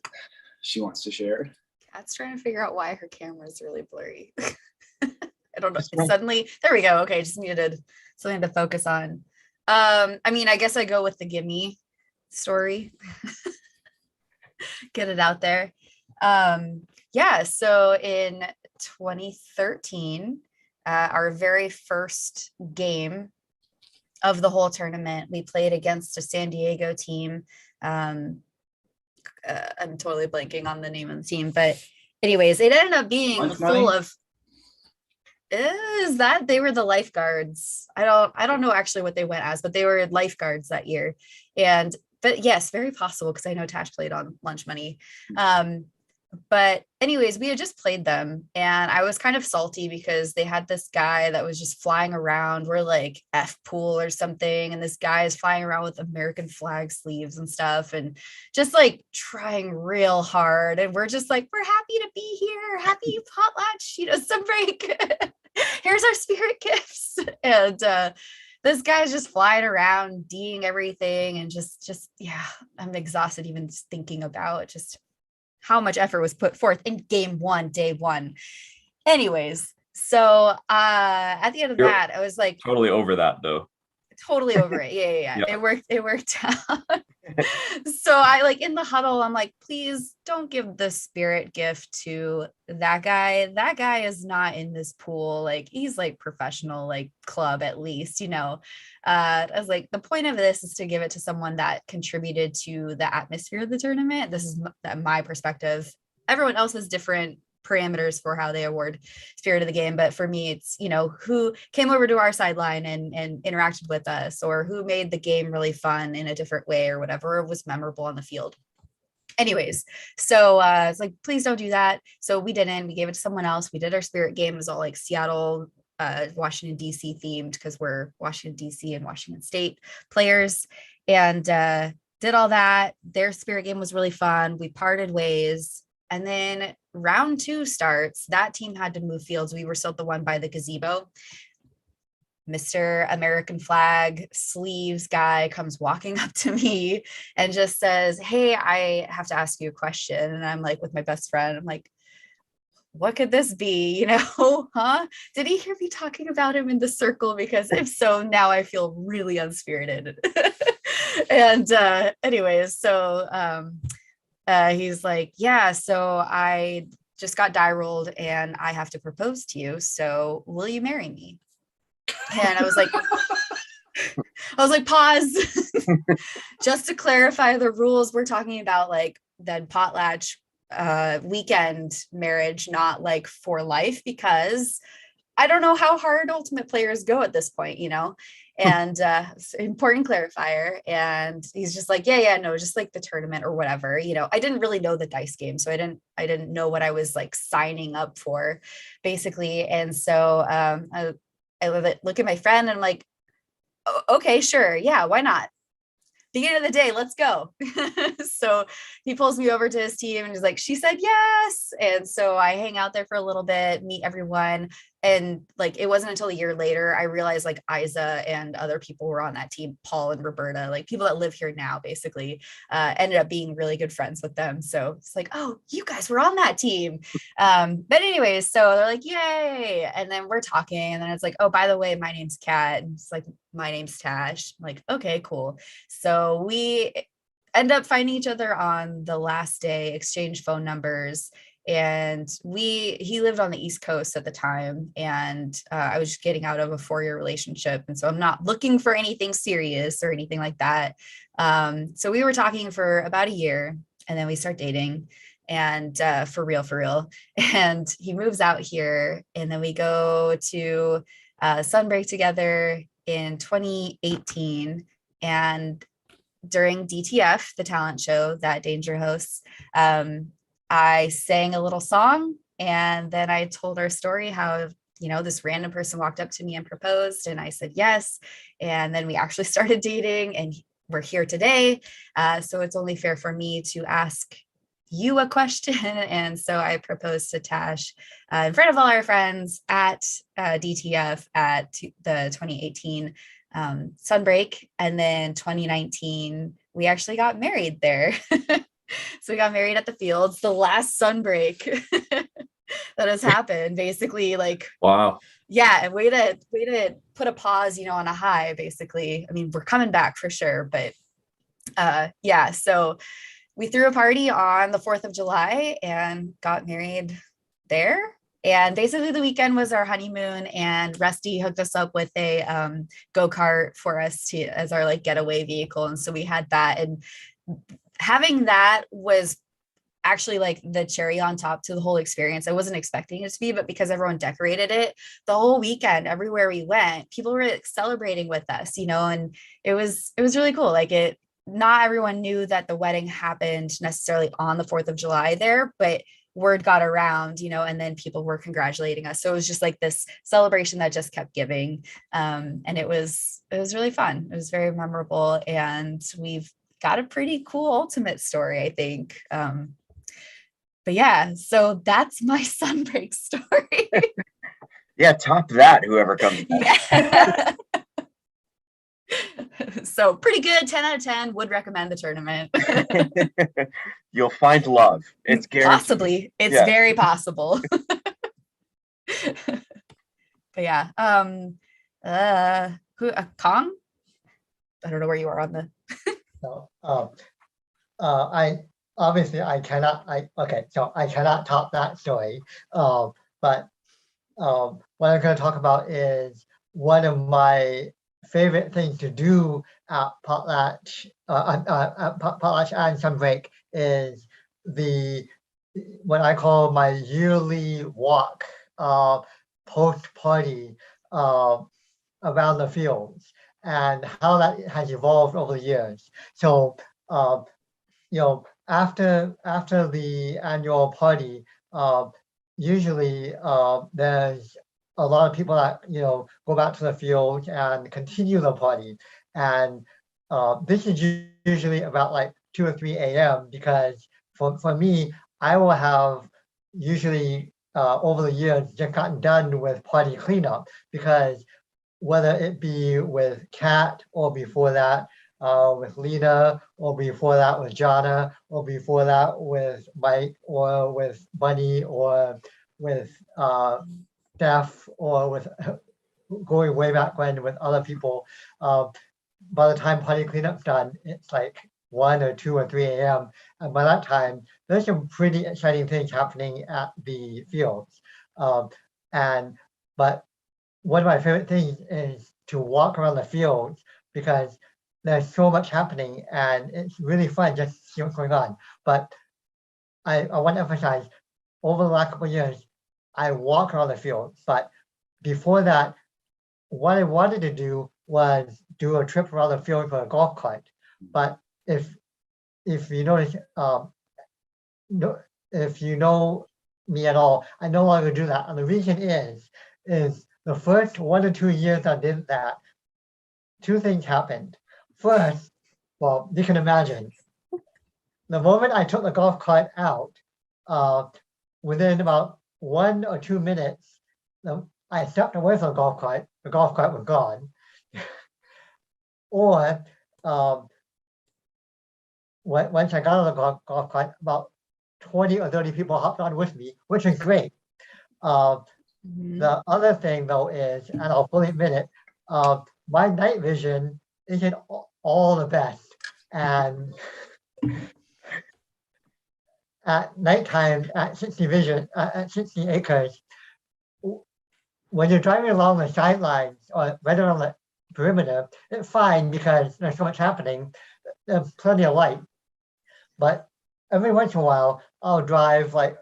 she wants to share. Kat's trying to figure out why her camera is really blurry. I don't know. Suddenly, there we go. Okay, just needed something to focus on. I guess I go with the gimme story. Get it out there. So in 2013, our very first game of the whole tournament, we played against a San Diego team. I'm totally blanking on the name of the team, but anyways, it ended up being full of, is that they were the lifeguards. I don't know actually what they went as, but they were lifeguards that year. But yes, very possible, because I know Tash played on lunch money. But anyways, we had just played them, and I was kind of salty because they had this guy that was just flying around. We're like F pool or something, and this guy is flying around with American flag sleeves and stuff, and just like trying real hard. And we're just like, we're happy to be here, happy potlatch, Sunbreak. Here's our spirit gifts. And this guy's just flying around, D'ing everything, and just yeah, I'm exhausted even just thinking about just how much effort was put forth in game one, day one. Anyways, so at the end of that, I was like totally over that though. Totally over it. Yeah. Yeah. It worked out. So I in the huddle, I'm like, please don't give the spirit gift to that guy. That guy is not in this pool. He's professional, club at least, I was like, the point of this is to give it to someone that contributed to the atmosphere of the tournament. This is my perspective. Everyone else has different parameters for how they award spirit of the game, but for me it's who came over to our sideline and interacted with us, or who made the game really fun in a different way, or whatever was memorable on the field. Anyways, so it's like, please don't do that. So we didn't. We gave it to someone else. We did our spirit game. It was all Seattle, Washington DC themed, because we're Washington DC and Washington State players, and did all that. Their spirit game was really fun. We parted ways. And then round 2 starts. That team had to move fields. We were still the one by the gazebo. Mr. American flag sleeves guy comes walking up to me and just says, hey, I have to ask you a question. And I'm like, with my best friend, I'm like, what could this be? Huh? Did he hear me talking about him in the circle? Because if so, now I feel really unspirited. And anyways, so he's like, yeah, so I just got die rolled and I have to propose to you. So will you marry me? And I was like, pause. Just to clarify the rules, we're talking about that potlatch weekend marriage, not for life, because I don't know how hard ultimate players go at this point, and important clarifier. And he's just like, yeah, no, just the tournament or whatever, I didn't really know the dice game. So I didn't know what I was signing up for, basically. And so I look at my friend and I'm like, okay, sure. Yeah, why not? Beginning of the day, let's go. So he pulls me over to his team and he's like, she said yes. And so I hang out there for a little bit, meet everyone. and like it wasn't until a year later I realized like Isa and other people were on that team, Paul and Roberta, like people that live here now, basically ended up being really good friends with them. So it's like, oh, you guys were on that team. But anyways, so they're like, yay. And then we're talking, and then it's like, oh, by the way, my name's Kat. And it's like, my name's Tash. I'm like, okay, cool. So we end up finding each other on the last day, exchange phone numbers. And he lived on the East Coast at the time, and I was just getting out of a 4-year relationship, and so I'm not looking for anything serious or anything like that. So we were talking for about a year, and then we start dating, and for real. And he moves out here, and then we go to Sunbreak together in 2018, and during DTF, the talent show that Danger hosts, I sang a little song, and then I told our story how, this random person walked up to me and proposed, and I said yes. And then we actually started dating, and we're here today. So it's only fair for me to ask you a question. And so I proposed to Tash in front of all our friends at DTF at the 2018 Sunbreak. And then 2019, we actually got married there. So we got married at the Fields, the last Sunbreak that has happened, basically. Like, Wow. Yeah, and way to put a pause, on a high, basically. I mean, we're coming back for sure, but yeah. So we threw a party on the 4th of July and got married there. And basically the weekend was our honeymoon, and Rusty hooked us up with a go-kart for us as our like getaway vehicle. And so we had that, and having that was actually like the cherry on top to the whole experience. I wasn't expecting it to be, but because everyone decorated it the whole weekend, everywhere we went, people were like, celebrating with us, and it was really cool. Like not everyone knew that the wedding happened necessarily on the 4th of July there, but word got around, and then people were congratulating us. So it was just like this celebration that just kept giving. And it was really fun. It was very memorable. And we've got a pretty cool ultimate story, I think. But yeah, so that's my Sunbreak story. Yeah, top that, whoever comes next. Yeah. So pretty good, 10 out of 10, would recommend the tournament. You'll find love. It's guaranteed. Possibly. It's Yeah. very possible. But yeah. Kong? I don't know where you are on the So, I cannot top that story. But what I'm going to talk about is one of my favorite things to do at Potlatch and Sunbreak is what I call my yearly walk post party around the fields, and how that has evolved over the years. So after the annual party, usually there's a lot of people that go back to the field and continue the party. And this is usually about like 2 or 3 a.m. because for me, I will have usually over the years just gotten done with party cleanup, because whether it be with Kat or before that with Lena, or before that with Jana, or before that with Mike, or with Bunny, or with Steff, or with going way back when with other people, by the time party cleanup's done, it's like 1 or 2 or 3 a.m. And by that time, there's some pretty exciting things happening at the fields. But one of my favorite things is to walk around the fields, because there's so much happening and it's really fun just to see what's going on. But I want to emphasize, over the last couple of years, I walk around the field. But before that, what I wanted to do was do a trip around the field with a golf cart. But if you notice, if you know me at all, I no longer do that. And the reason is the first 1 or 2 years I did that, 2 things happened. First, well, you can imagine, the moment I took the golf cart out, within about 1 or 2 minutes, I stepped away from the golf cart was gone. Or once I got on the golf cart, about 20 or 30 people hopped on with me, which is great. Mhm. The other thing though is, and I'll fully admit it, my night vision isn't all the best. And at nighttime, at 60 acres, when you're driving along the sidelines or right around the perimeter, it's fine because there's so much happening. There's plenty of light. But every once in a while, I'll drive like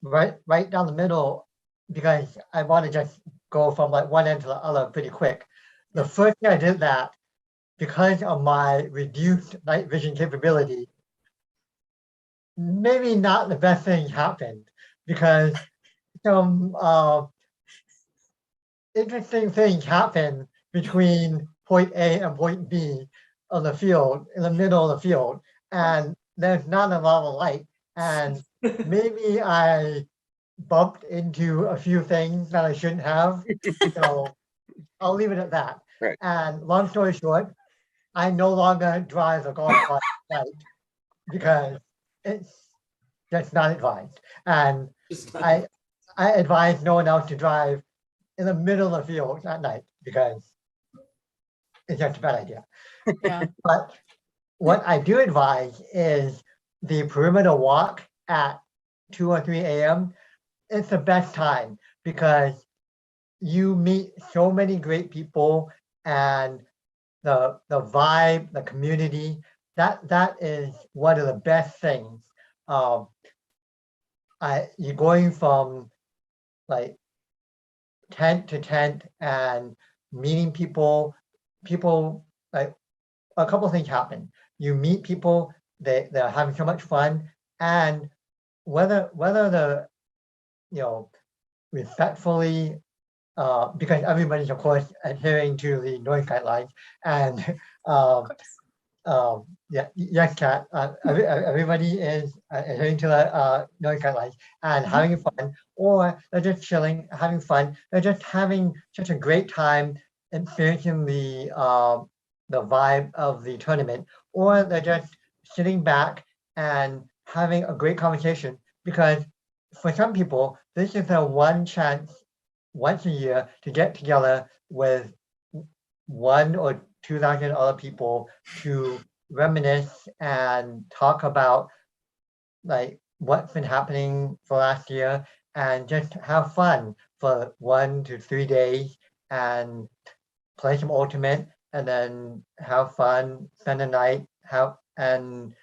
right down the middle because I want to just go from like one end to the other pretty quick. The first thing I did that, because of my reduced night vision capability, maybe not the best thing happened because some interesting things happen between point A and point B of the field, in the middle of the field, and there's not a lot of light. And maybe I bumped into a few things that I shouldn't have. So I'll leave it at that. Right. And long story short, I no longer drive a golf cart at night because it's just not advised. And I advise no one else to drive in the middle of the field at night because it's just a bad idea. Yeah. But what I do advise is the perimeter walk at 2 or 3 a.m. It's the best time because you meet so many great people and the vibe, the community, that is one of the best things. You're going from like tent to tent and meeting people like a couple of things happen. You meet people, they're having so much fun, and whether the respectfully because everybody's of course adhering to the noise guidelines and yes, Kat, everybody is adhering to the noise guidelines and having fun, or they're just chilling, having fun. They're just having such a great time experiencing the vibe of the tournament, or they're just sitting back and having a great conversation. Because for some people, this is their one chance once a year to get together with 1,000 or 2,000 other people to reminisce and talk about like what's been happening for last year and just have fun for 1 to 3 days and play some ultimate and then have fun, spend the night, and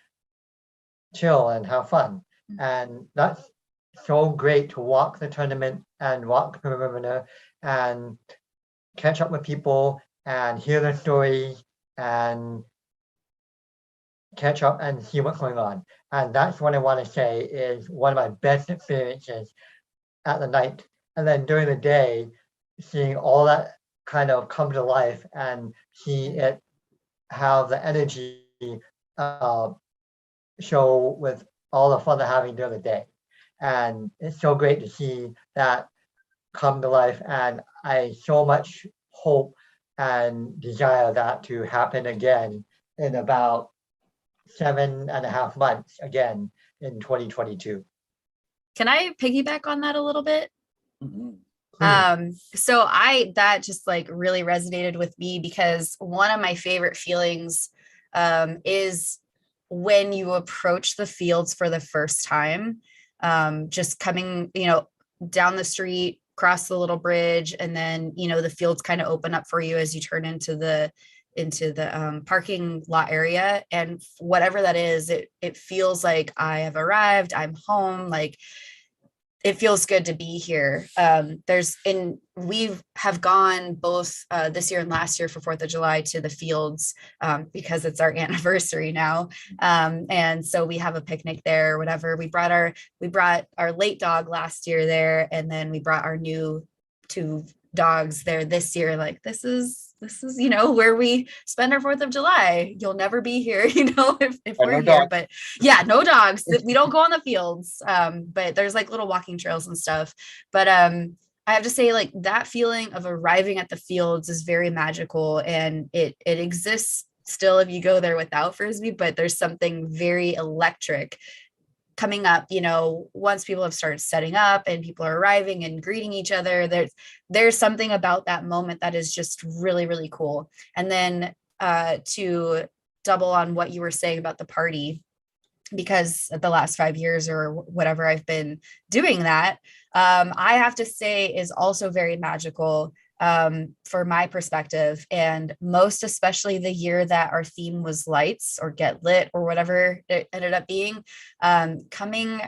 chill and have fun. And that's so great to walk the tournament and walk the perimeter and catch up with people and hear their stories and catch up and see what's going on. And that's what I want to say is one of my best experiences at the night. And then during the day, seeing all that kind of come to life and see it have the energy show with all the fun they're having during the day. And it's so great to see that come to life. And I so much hope and desire that to happen again in about 7.5 months again in 2022. Can I piggyback on that a little bit? Mhm. So that just like really resonated with me because one of my favorite feelings is when you approach the fields for the first time, just coming, down the street, cross the little bridge, and then, the fields kind of open up for you as you turn into the parking lot area. And whatever that is, it feels like I have arrived, I'm home, like it feels good to be here. We have gone both this year and last year for 4th of July to the fields because it's our anniversary now. And so we have a picnic there or whatever. We brought our late dog last year there, and then we brought our new 2 dogs there this year. Like this is where we spend our 4th of July. You'll never be here, if we're no here. dogs. But yeah, no dogs. We don't go on the fields. But there's like little walking trails and stuff. But I have to say, like, that feeling of arriving at the fields is very magical, and it exists still if you go there without Frisbee, but there's something very electric coming up, you know, once people have started setting up and people are arriving and greeting each other. There's something about that moment that is just really, really cool. And then to double on what you were saying about the party, because the last 5 years or whatever I've been doing that, I have to say is also very magical for my perspective. And most especially the year that our theme was lights or get lit or whatever it ended up being, coming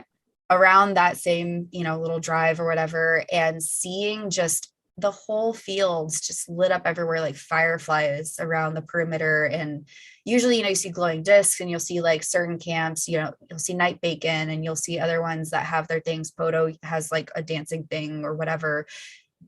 around that same, you know, little drive or whatever, and seeing just the whole fields just lit up everywhere like fireflies around the perimeter. And usually, you know, you see glowing discs, and you'll see like certain camps, you know, you'll see night bacon, and you'll see other ones that have their things. Poto has like a dancing thing or whatever.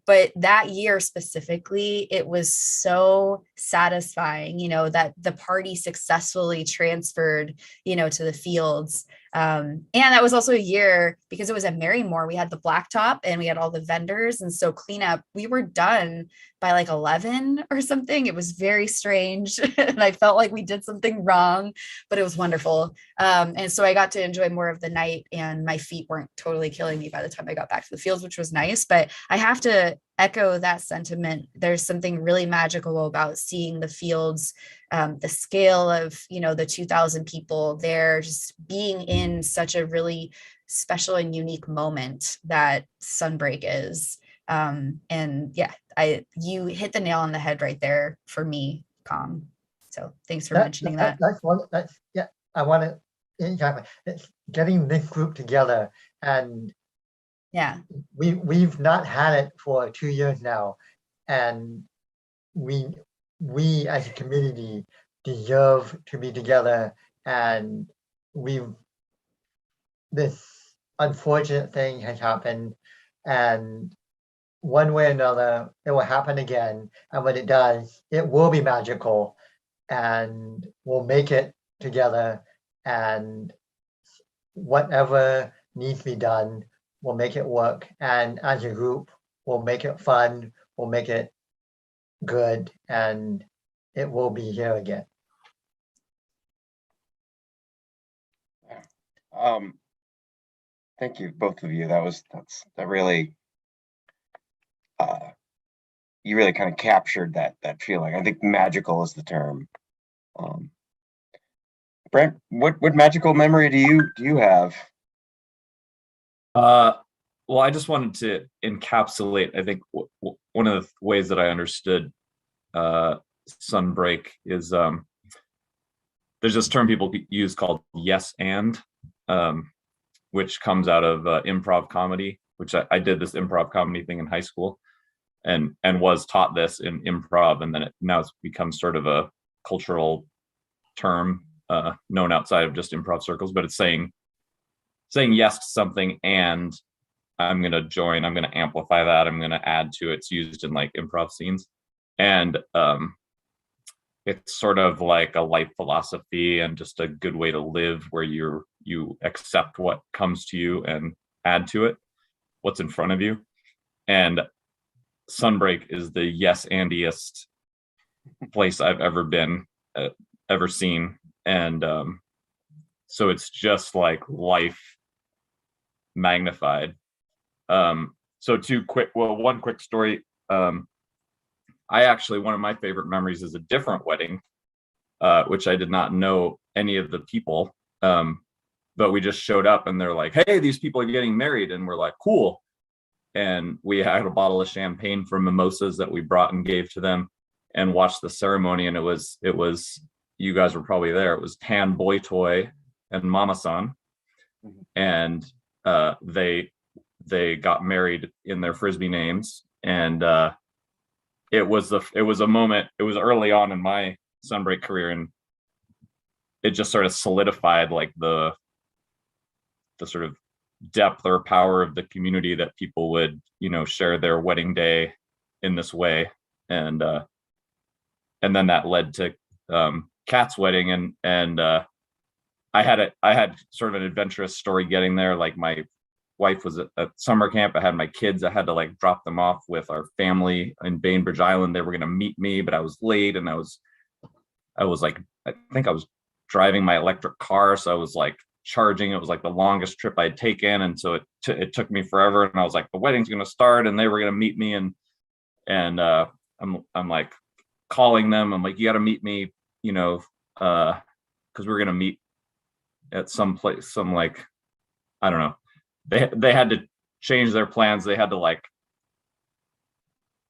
But that year specifically, it was so satisfying, you know, that the party successfully transferred, you know, to the fields. And that was also a year, because it was at Marymore, we had the blacktop and we had all the vendors. And so cleanup, we were done by like 11 or something. It was very strange. And I felt like we did something wrong, but it was wonderful. And so I got to enjoy more of the night, and my feet weren't totally killing me by the time I got back to the fields, which was nice. But I have to echo that sentiment. There's something really magical about seeing the fields, the scale of, you know, the 2,000 people there, just being in such a really special and unique moment that Sunbreak is. And yeah, you hit the nail on the head right there for me, Kong. So thanks for mentioning that. Yeah, I want to, exactly. It's getting this group together, and Yeah. we've not had it for 2 years now, and we as a community deserve to be together. And this unfortunate thing has happened, and one way or another it will happen again. And when it does, it will be magical, and we'll make it together, and whatever needs to be done, we'll make it work. And as a group, we'll make it fun, we'll make it good, and it will be here again. Thank you, both of you. That really, you really kind of captured that feeling. I think magical is the term. Brent, what magical memory do you have? Well, I just wanted to encapsulate, I think one of the ways that I understood Sunbreak is there's this term people use called yes and, which comes out of improv comedy, which I did this improv comedy thing in high school, and was taught this in improv, and then now it's become sort of a cultural term known outside of just improv circles. But it's saying yes to something, and I'm going to join, I'm going to amplify that, I'm going to add to it. It's used in like improv scenes, and it's sort of like a life philosophy and just a good way to live, where you accept what comes to you and add to it what's in front of you. And Sunbreak is the yes andiest place I've ever been, ever seen. And so it's just like life magnified. So one quick story. I actually, one of my favorite memories is a different wedding, which I did not know any of the people, but we just showed up and they're like, hey, these people are getting married. And we're like, cool. And we had a bottle of champagne for mimosas that we brought and gave to them, and watched the ceremony. And it was, you guys were probably there. It was Tan Boy Toy and Mama San. And they got married in their Frisbee names. And it was a moment, it was early on in my Sunbreak career, and it just sort of solidified like the sort of depth or power of the community, that people would, share their wedding day in this way. And then that led to Kat's wedding, and I had sort of an adventurous story getting there. Like my wife was at summer camp. I had my kids. I had to like drop them off with our family in Bainbridge Island. They were going to meet me, but I was late, and I was like, I think I was driving my electric car, so I was like charging. It was like the longest trip I'd taken, and so it took me forever. And I was like, the wedding's going to start, and they were going to meet me, and I'm like calling them. I'm like, you got to meet me, you know, because we're going to meet at some place, some like, I don't know. They had to change their plans. They had to like,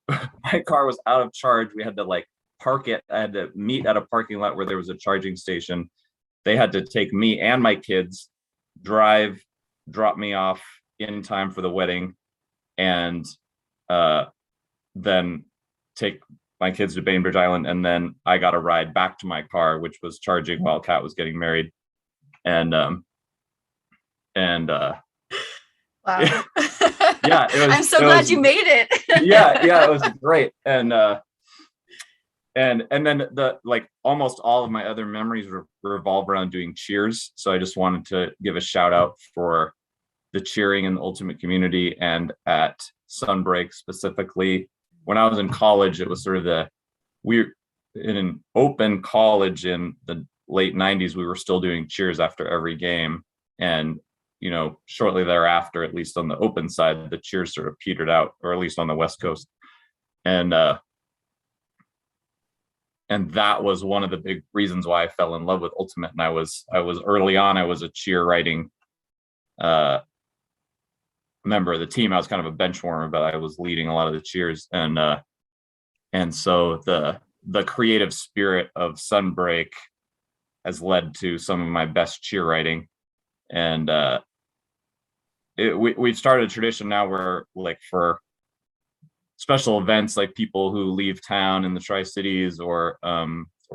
my car was out of charge. We had to like park it. I had to meet at a parking lot where there was a charging station. They had to take me and my kids, drop me off in time for the wedding, and then take my kids to Bainbridge Island. And then I got a ride back to my car, which was charging while Kat was getting married. And Wow. Yeah, it was, I'm so glad you made it. yeah, it was great. And then the like almost all of my other memories revolve around doing cheers. So I just wanted to give a shout out for the cheering in the ultimate community and at Sunbreak specifically. When I was in college, it was sort of in an open college in the late 90s, we were still doing cheers after every game. And, you know, shortly thereafter, at least on the open side, the cheers sort of petered out, or at least on the West Coast. And that was one of the big reasons why I fell in love with Ultimate. And I was early on, I was a cheer writing member of the team. I was kind of a bench warmer, but I was leading a lot of the cheers. And so the creative spirit of Sunbreak has led to some of my best cheer writing. And we've started a tradition now where, like, for special events, like people who leave town in the Tri-Cities or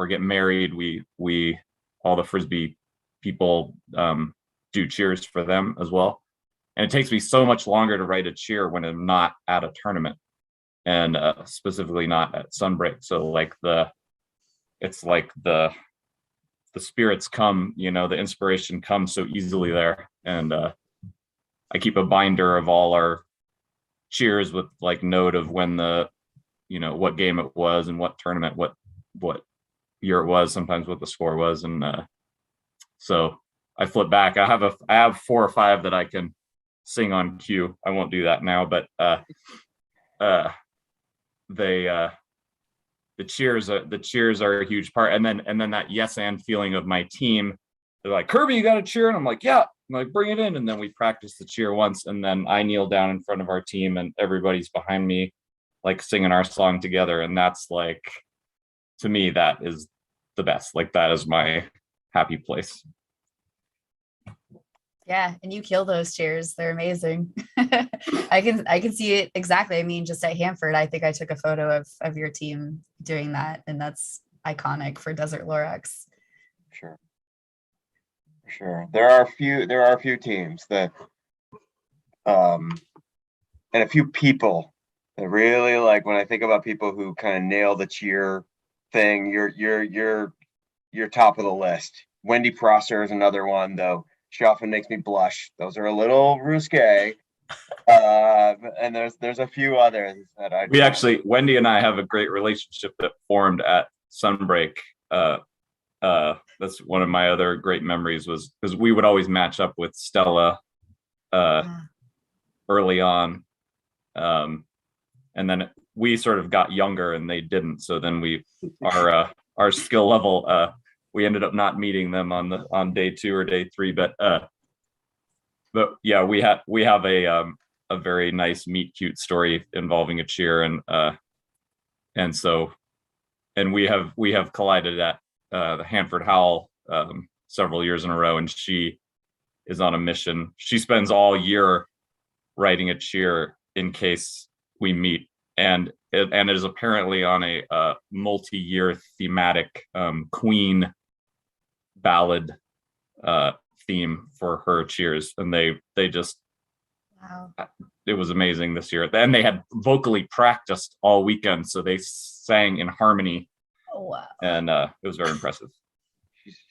get married, we all the Frisbee people do cheers for them as well. And it takes me so much longer to write a cheer when I'm not at a tournament, and specifically not at Sunbreak. So like it's like the spirits come, you know, the inspiration comes so easily there. And I keep a binder of all our cheers with like note of when what game it was and what tournament, what year it was, sometimes what the score was. And so I flip back. I have 4 or 5 that I can sing on cue. I won't do that now, but the cheers are a huge part. And then that yes and feeling of my team. They're like, Kirby, you got a cheer? And I'm like, yeah. I'm like, bring it in. And then we practice the cheer once, and then I kneel down in front of our team and everybody's behind me, like singing our song together. And that's like, to me, that is the best. Like, that is my happy place. Yeah, and you kill those cheers. They're amazing. I can see it exactly. I mean, just at Hanford, I think I took a photo of your team doing that, and that's iconic for Desert Lorax. Sure. There are a few teams that and a few people that really, like, when I think about people who kind of nail the cheer thing, you're top of the list. Wendy Prosser is another one, though. She often makes me blush. Those are a little risque. And there's a few others that Wendy and I have a great relationship that formed at Sunbreak. That's one of my other great memories, was because we would always match up with Stella early on. And then we sort of got younger and they didn't. So then our skill level, we ended up not meeting them on day 2 or day 3, but yeah, we have a very nice meet cute story involving a cheer, and we have collided at the Hanford Howell several years in a row, and she is on a mission. She spends all year writing a cheer in case we meet, and it is apparently on a multi-year thematic Queen ballad theme for her cheers, and they just, wow, it was amazing this year. And they had vocally practiced all weekend, so they sang in harmony. oh, wow. And it was very impressive.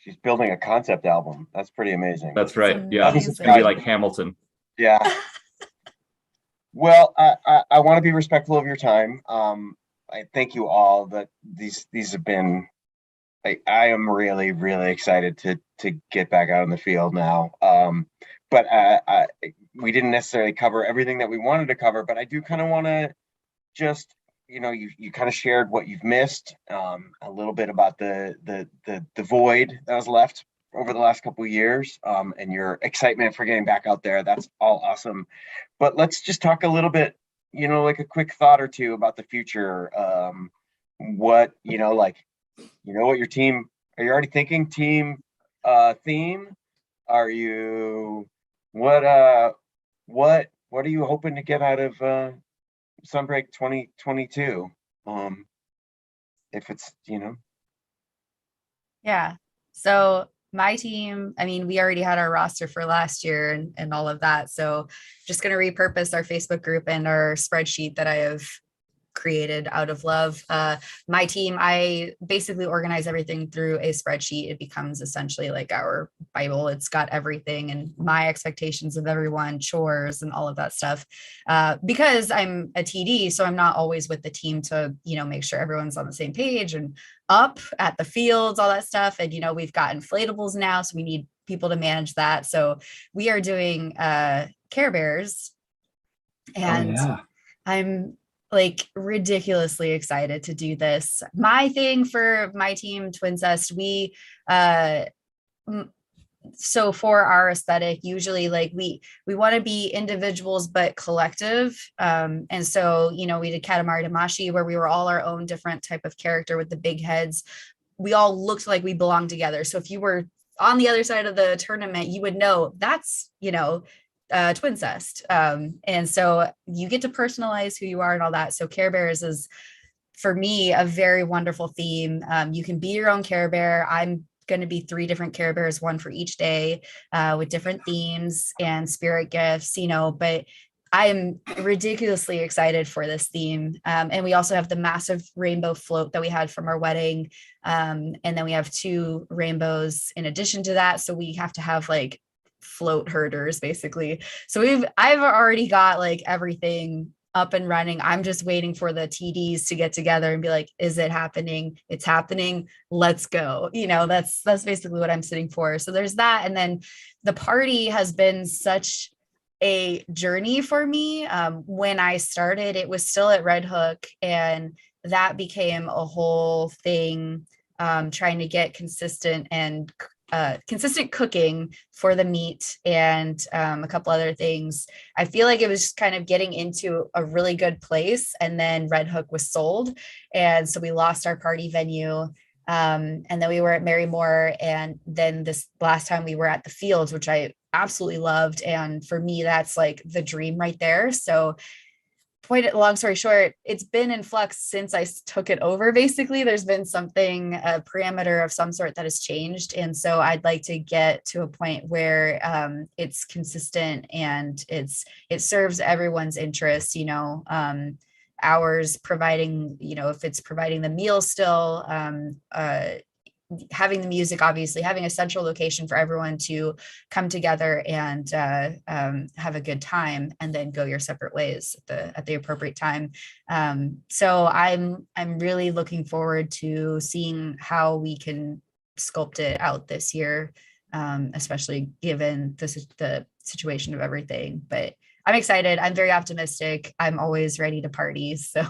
she's building a concept album. That's pretty amazing. That's right. Yeah, amazing. it's gonna be like Hamilton. Yeah. Well, I want to be respectful of your time. I thank you all that these have been, I am really, really excited to get back out in the field now. But we didn't necessarily cover everything that we wanted to cover, but I do kind of want to just, you kind of shared what you've missed, a little bit about the void that was left over the last couple of years, and your excitement for getting back out there. That's all awesome. But let's just talk a little bit, like a quick thought or two about the future. What, what your team, are you already thinking team theme? Are you, what are you hoping to get out of Sunbreak 2022? If it's, Yeah. So my team, I mean, we already had our roster for last year and all of that. So just going to repurpose our Facebook group and our spreadsheet that I have created out of love. My team, I basically organize everything through a spreadsheet. It becomes essentially like our Bible. It's got everything and my expectations of everyone, chores and all of that stuff. Because I'm a TD, so I'm not always with the team to, make sure everyone's on the same page and up at the fields, all that stuff. And, we've got inflatables now, so we need people to manage that. So we are doing Care Bears. And I'm like ridiculously excited to do this. My thing for my team, Twincest, we so for our aesthetic, usually like we want to be individuals but collective. And so, we did Katamari Damashi where we were all our own different type of character with the big heads. We all looked like we belonged together. So if you were on the other side of the tournament, you would know that's, Twincest. And so you get to personalize who you are and all that. So Care Bears is, for me, a very wonderful theme. You can be your own Care Bear. I'm going to be 3 different Care Bears, one for each day, with different themes and spirit gifts, but I am ridiculously excited for this theme. And we also have the massive rainbow float that we had from our wedding. And then we have 2 rainbows in addition to that. So we have to have like float herders basically. So I've already got like everything up and running. I'm just waiting for the TDs to get together and be like, is it happening? It's happening. Let's go. That's basically what I'm sitting for. So there's that. And then the party has been such a journey for me. When I started, it was still at Red Hook, and that became a whole thing, trying to get consistent cooking for the meat and a couple other things. I feel like it was just kind of getting into a really good place, and then Red Hook was sold, and so we lost our party venue. And then we were at Marymore, and then this last time we were at the Fields, which I absolutely loved. And for me, that's like the dream right there. So long story short, it's been in flux since I took it over. Basically, there's been something, a parameter of some sort that has changed. And so I'd like to get to a point where it's consistent and it serves everyone's interest, ours providing, if it's providing the meal still, having the music, obviously having a central location for everyone to come together and have a good time, and then go your separate ways at the appropriate time. So I'm really looking forward to seeing how we can sculpt it out this year, especially given the situation of everything. But I'm excited. I'm very optimistic. I'm always ready to party. So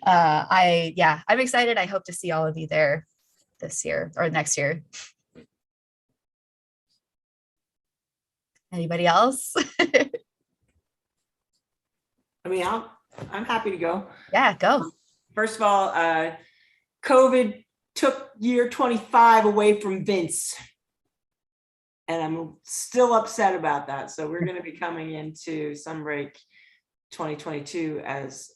I'm excited. I hope to see all of you there this year or next year. Anybody else? I mean, I'm happy to go. Yeah, go. First of all, COVID took year 25 away from Vince. And I'm still upset about that. So we're going to be coming into Sunbreak 2022 as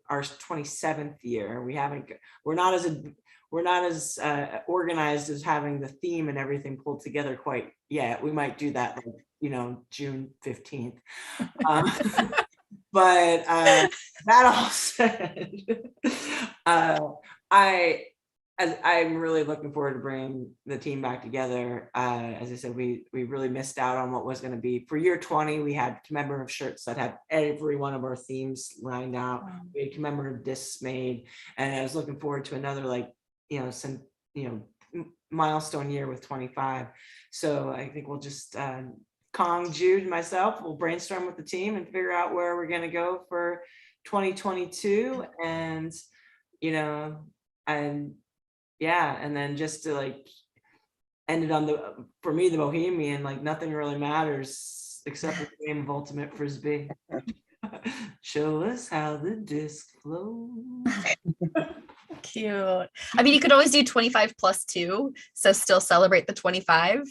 our 27th year. We're not as organized as having the theme and everything pulled together quite yet. We might do that, June 15th. But that all said, as I'm really looking forward to bringing the team back together. As I said, we really missed out on what was going to be for year 20. We had commemorative shirts that had every one of our themes lined out. We had commemorative discs made, and I was looking forward to another milestone year with 25. So I think we'll just Kong, Jude, and myself will brainstorm with the team and figure out where we're going to go for 2022, and and then just to end it on for me, the Bohemian, nothing really matters except for the game of Ultimate Frisbee. Show us how the disc flows. Cute. I mean, you could always do 25 plus 2, so still celebrate the 25.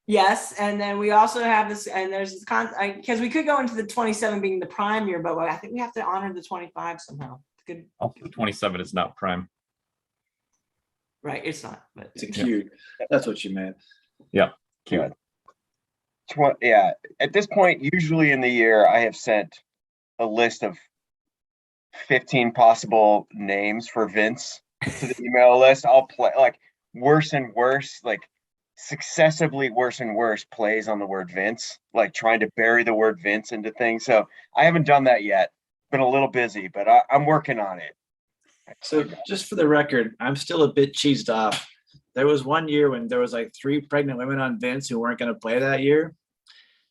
Yes, and then we also have this, and there's this because we could go into the 27 being the prime year, but I think we have to honor the 25 somehow. Good. 27 is not prime. Right, it's not, but It's cute. That's what you meant. Yeah, cute. Yeah, at this point, usually in the year, I have sent a list of 15 possible names for Vince to the email list. I'll play worse and worse, successively worse and worse plays on the word Vince, trying to bury the word Vince into things. So I haven't done that yet. Been a little busy, but I'm working on it. So just for the record, I'm still a bit cheesed off. There was one year when there was 3 pregnant women on Vince who weren't going to play that year.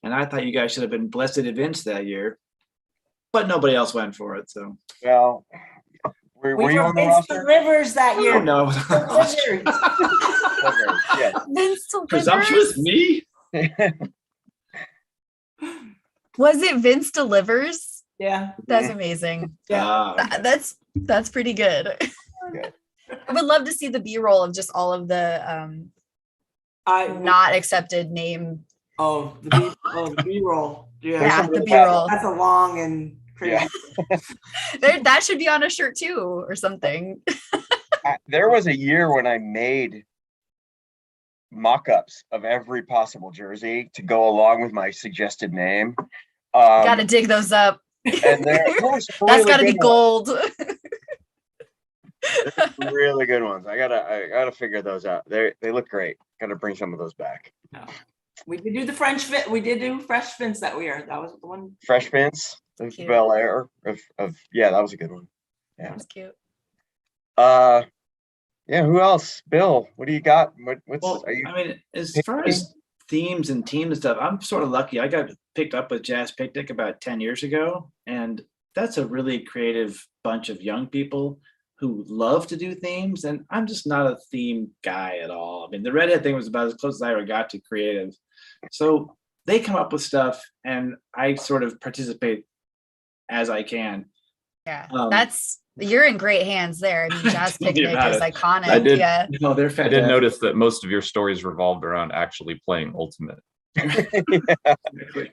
And I thought you guys should have been blessed at Vince that year, but nobody else went for it. So, well, were you on the Vince roster? Delivers that year. oh, no. Okay, yes. Vince Delivers? Presumptuous me? Was it Vince Delivers? Yeah. That's amazing. Yeah. Okay. That's pretty good. Good. I would love to see the B-roll of just all of the not accepted name. The B-roll. Yeah, the really B-roll. That's a long and crazy. That should be on a shirt too, or something. There was a year when I made mock-ups of every possible jersey to go along with my suggested name. Gotta dig those up. And there were some That's really gotta be good gold. really good ones. I gotta figure those out. They look great. Gotta bring some of those back. No. We did do the French fit. We did do fresh Vince that year. That was the one. Fresh Vince of Cute. Bel Air of yeah, that was a good one. Yeah. That's cute. Yeah, who else? Bill, what do you got? Well, are you I mean, as far as themes and team and stuff, I'm sort of lucky. I got picked up with Jazz Picnic about 10 years ago, and that's a really creative bunch of young people who love to do themes, and I'm just not a theme guy at all. I mean, the redhead thing was about as close as I ever got to creative. So they come up with stuff, and I sort of participate as I can. Yeah, Um, you're in great hands there. I mean, Jazz Tell me Picnic about is it. iconic. I did- Yeah. No, they're I fantastic. did notice that most of your stories revolved around actually playing Ultimate. Exactly.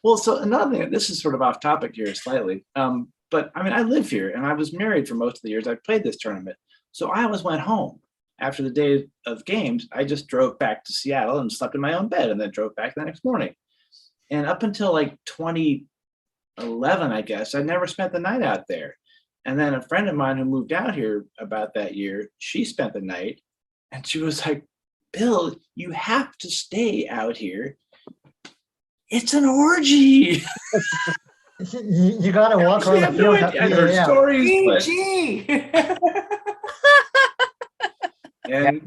Well, so another thing, this is sort of off topic here slightly, but I mean, I live here and I was married for most of the years I played this tournament. So I always went home after the day of games. I just drove back to Seattle and slept in my own bed and then drove back the next morning. And up until 2011, I guess, I never spent the night out there. And then a friend of mine who moved out here about that year, she spent the night and she was like, Bill, you have to stay out here. It's an orgy. You gotta walk Actually, I around have the no field at idea. I 3 heard a.m. stories, but PG. and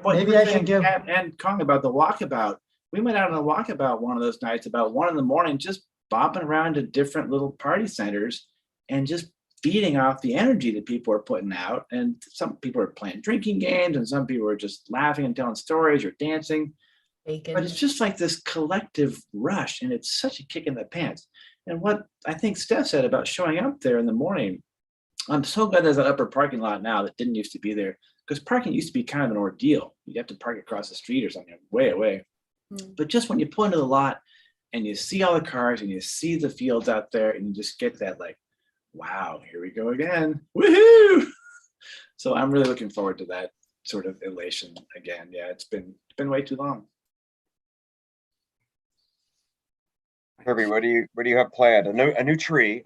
what Maybe you were I should saying, give- Kat and Kong about the walkabout. We went out on a walkabout one of those nights about 1 a.m, just bopping around to different little party centers and just feeding off the energy that people are putting out. And some people are playing drinking games, and some people are just laughing and telling stories or dancing. Bacon. But it's just like this collective rush, and it's such a kick in the pants. And what I think Steff said about showing up there in the morning, I'm so glad there's an upper parking lot now that didn't used to be there, because parking used to be kind of an ordeal. You have to park across the street or something way away. But just when you pull into the lot and you see all the cars and you see the fields out there and you just get that wow, here we go again. Woohoo! So I'm really looking forward to that sort of elation again. Yeah, it's been way too long. Kirby, what do you have planned? Another tree,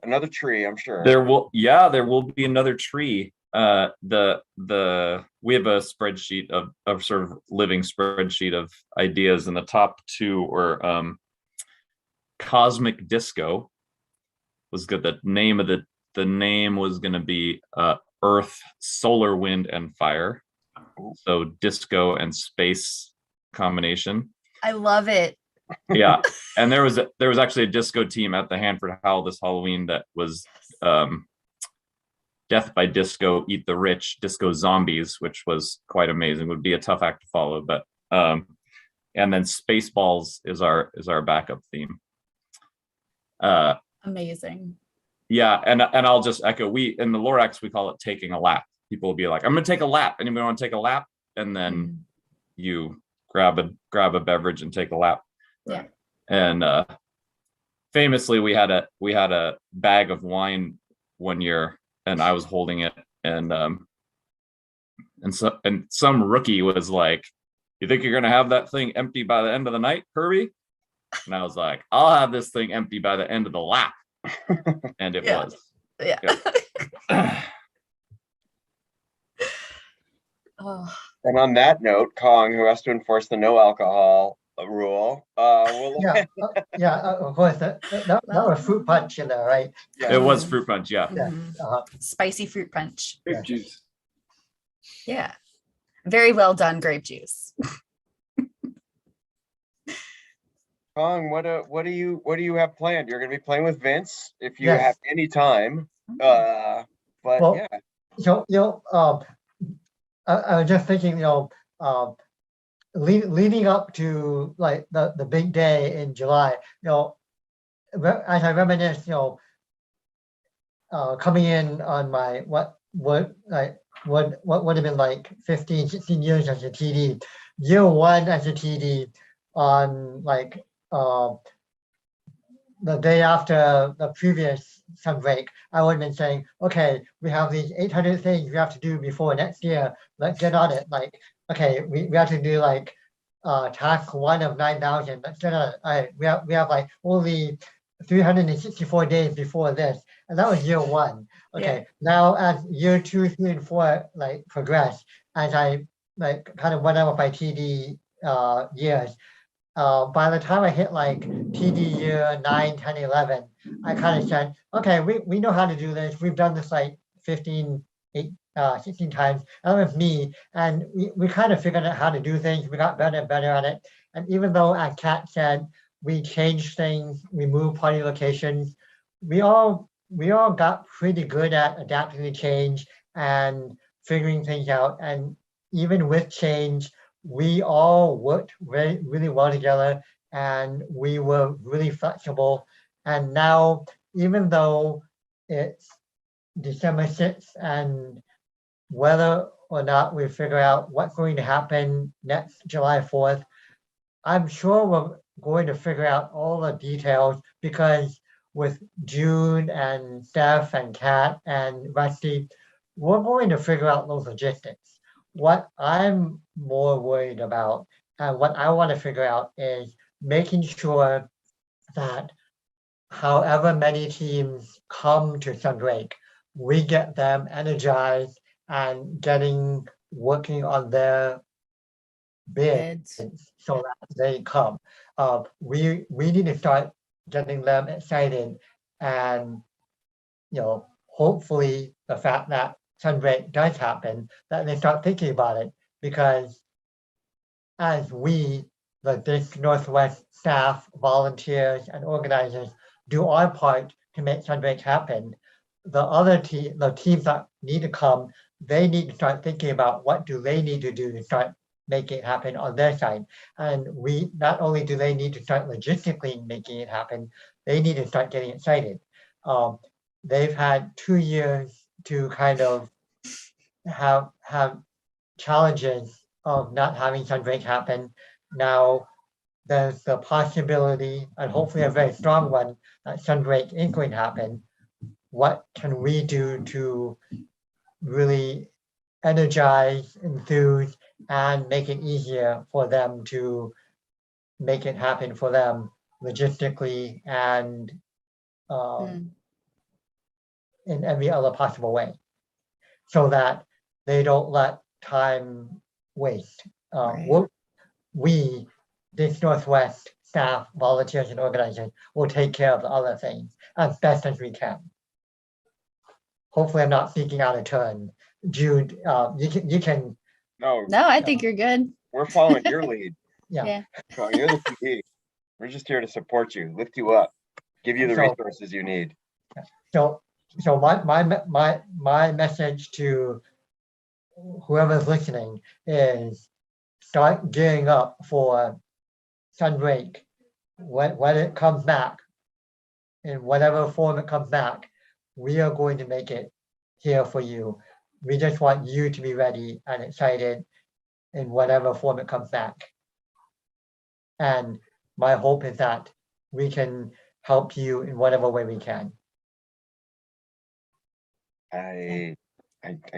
I'm sure. There will be another tree. we have a spreadsheet of sort of living spreadsheet of ideas, and the top two were Cosmic Disco was good. The name was going to be Earth, Solar, Wind, and Fire. So disco and space combination. I love it. Yeah, and there was actually a disco team at the Hanford Howl this Halloween that was Death by Disco, Eat the Rich, Disco Zombies, which was quite amazing. Would be a tough act to follow, but and then Spaceballs is our backup theme. Amazing. Yeah, and I'll just echo, we in the Lorax we call it taking a lap. People will be like, I'm gonna take a lap. Anybody want to take a lap? And then you grab a beverage and take a lap. Yeah. And famously we had a bag of wine one year, and I was holding it, and some rookie was like, you think you're gonna have that thing empty by the end of the night, Kirby? And I was like, I'll have this thing empty by the end of the lap. And it was. Yeah. Yeah. Oh. And on that note, Kong, who has to enforce the no alcohol rule, will Of course, that was fruit punch in there, right? It was fruit punch, yeah. Yeah. Spicy fruit punch. Grape juice. Yeah. Very well done, grape juice. Kong, what do you have planned? You're going to be playing with Vince if you Yes. have any time. But Well, yeah, So, I was just thinking, leading up to like the big day in July, as I reminisce, coming in on my what would have been like 15, 16 years as a TD, year one as a TD on like the day after the previous Sunbreak, I would have been saying, okay, we have these 800 things we have to do before next year. Let's get on it. Like, okay, we have to do like task 1 of 9,000. Let's get on it. All right, we have like only 364 days before this, and that was year one. Okay, now as year 2, 3, and 4 like progress, as I like kind of went on with my TD years. By the time I hit like TD year 9, 10, 11, I kind of said, okay, we know how to do this. We've done this like 16 times. That was me. And we kind of figured out how to do things. We got better and better at it. And even though, as Kat said, we changed things, we moved party locations, we all got pretty good at adapting to change and figuring things out. And even with change, we all worked really well together, and we were really flexible. And now, even though it's December 6th, and whether or not we figure out what's going to happen next July 4th, I'm sure we're going to figure out all the details, because with June and Steff and Kat and Rusty, we're going to figure out those logistics. What I'm more worried about and what I want to figure out is making sure that however many teams come to Sunbreak, we get them energized and working on their bids so that they come. We need to start getting them excited, and hopefully the fact that Sunbreak does happen, that they start thinking about it, because as we, the Disc Northwest staff, volunteers, and organizers, do our part to make Sunbreak happen, the teams that need to come, they need to start thinking about what do they need to do to start making it happen on their side. And we not only do they need to start logistically making it happen, they need to start getting excited. They've had 2 years to kind of have challenges of not having Sunbreak happen. Now there's the possibility, and hopefully a very strong one, that Sunbreak is going to happen. What can we do to really energize, enthuse, and make it easier for them to make it happen for them logistically and in every other possible way? so that they don't let time waste. Right. We, this Northwest staff, volunteers, and organizers will take care of the other things as best as we can. Hopefully, I'm not speaking out of turn. Jude, you can, No, No, I think you're good. we're following your lead. yeah. Yeah. So you're the PD. We're just here to support you, lift you up, give you the So- resources you need. So my message to whoever's listening is start gearing up for Sunbreak when it comes back, in whatever form it comes back. We are going to make it here for you. We just want you to be ready and excited in whatever form it comes back. And my hope is that we can help you in whatever way we can. I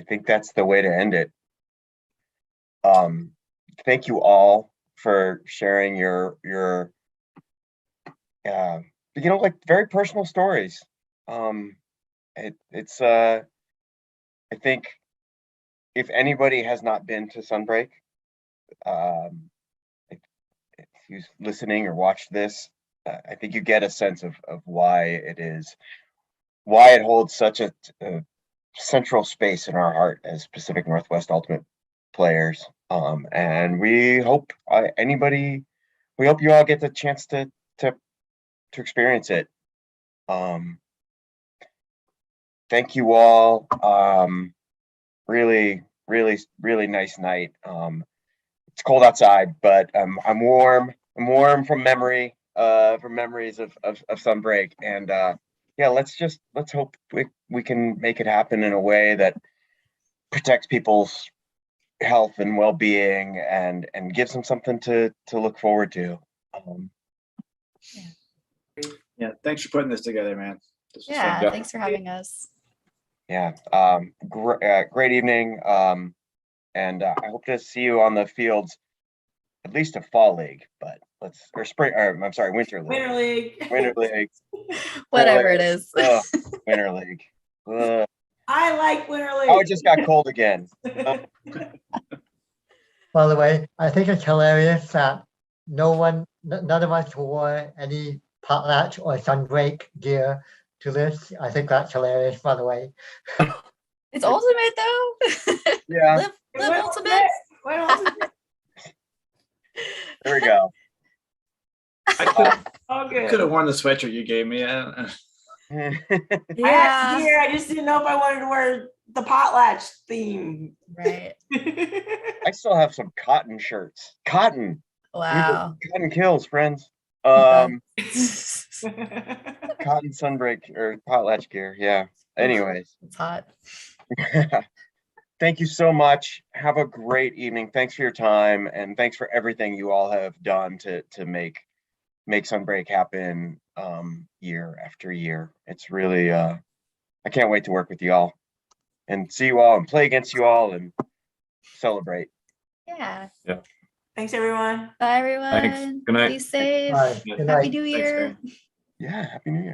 think that's the way to end it. Thank you all for sharing your like very personal stories. It's I think if anybody has not been to Sunbreak, if you're listening or watch this, I think you get a sense of why it holds such a central space in our heart as Pacific Northwest Ultimate players. And we hope we hope you all get the chance to experience it. Thank you all. Really nice night. It's cold outside, but I'm warm. I'm warm from memories of Sunbreak. And yeah, let's hope we can make it happen in a way that protects people's health and well-being and gives them something to look forward to. Yeah, thanks for putting this together, man. This was Yeah, fun. thanks for having us. Yeah, great evening. And I hope to see you on the fields, at least a fall league, but I'm sorry, winter league. Winter League. Winter league. Whatever it is. Ugh, winter league. Ugh. I like Winter League. Oh, it just got cold again. By the way, I think it's hilarious that none of us wore any potlatch or Sunbreak gear to this. I think that's hilarious, by the way. It's ultimate though. Yeah, live What ultimate. What ultimate? there we go. I Oh, could good. have worn the sweatshirt you gave me. I had Yeah. gear. I just didn't know if I wanted to wear the potlatch theme. Right. I still have some cotton shirts. Cotton. Wow. Cotton kills, friends. Okay. Cotton Sunbreak or potlatch gear. Yeah. Anyways. It's hot. Thank you so much. Have a great evening. Thanks for your time, and thanks for everything you all have done to make Sunbreak happen year after year. It's really I can't wait to work with you all and see you all and play against you all and celebrate. Yeah. Thanks, everyone. Bye everyone. Thanks. Good night. Be safe. Bye. Good Happy night. New Thanks, Year. man. Yeah, happy New Year.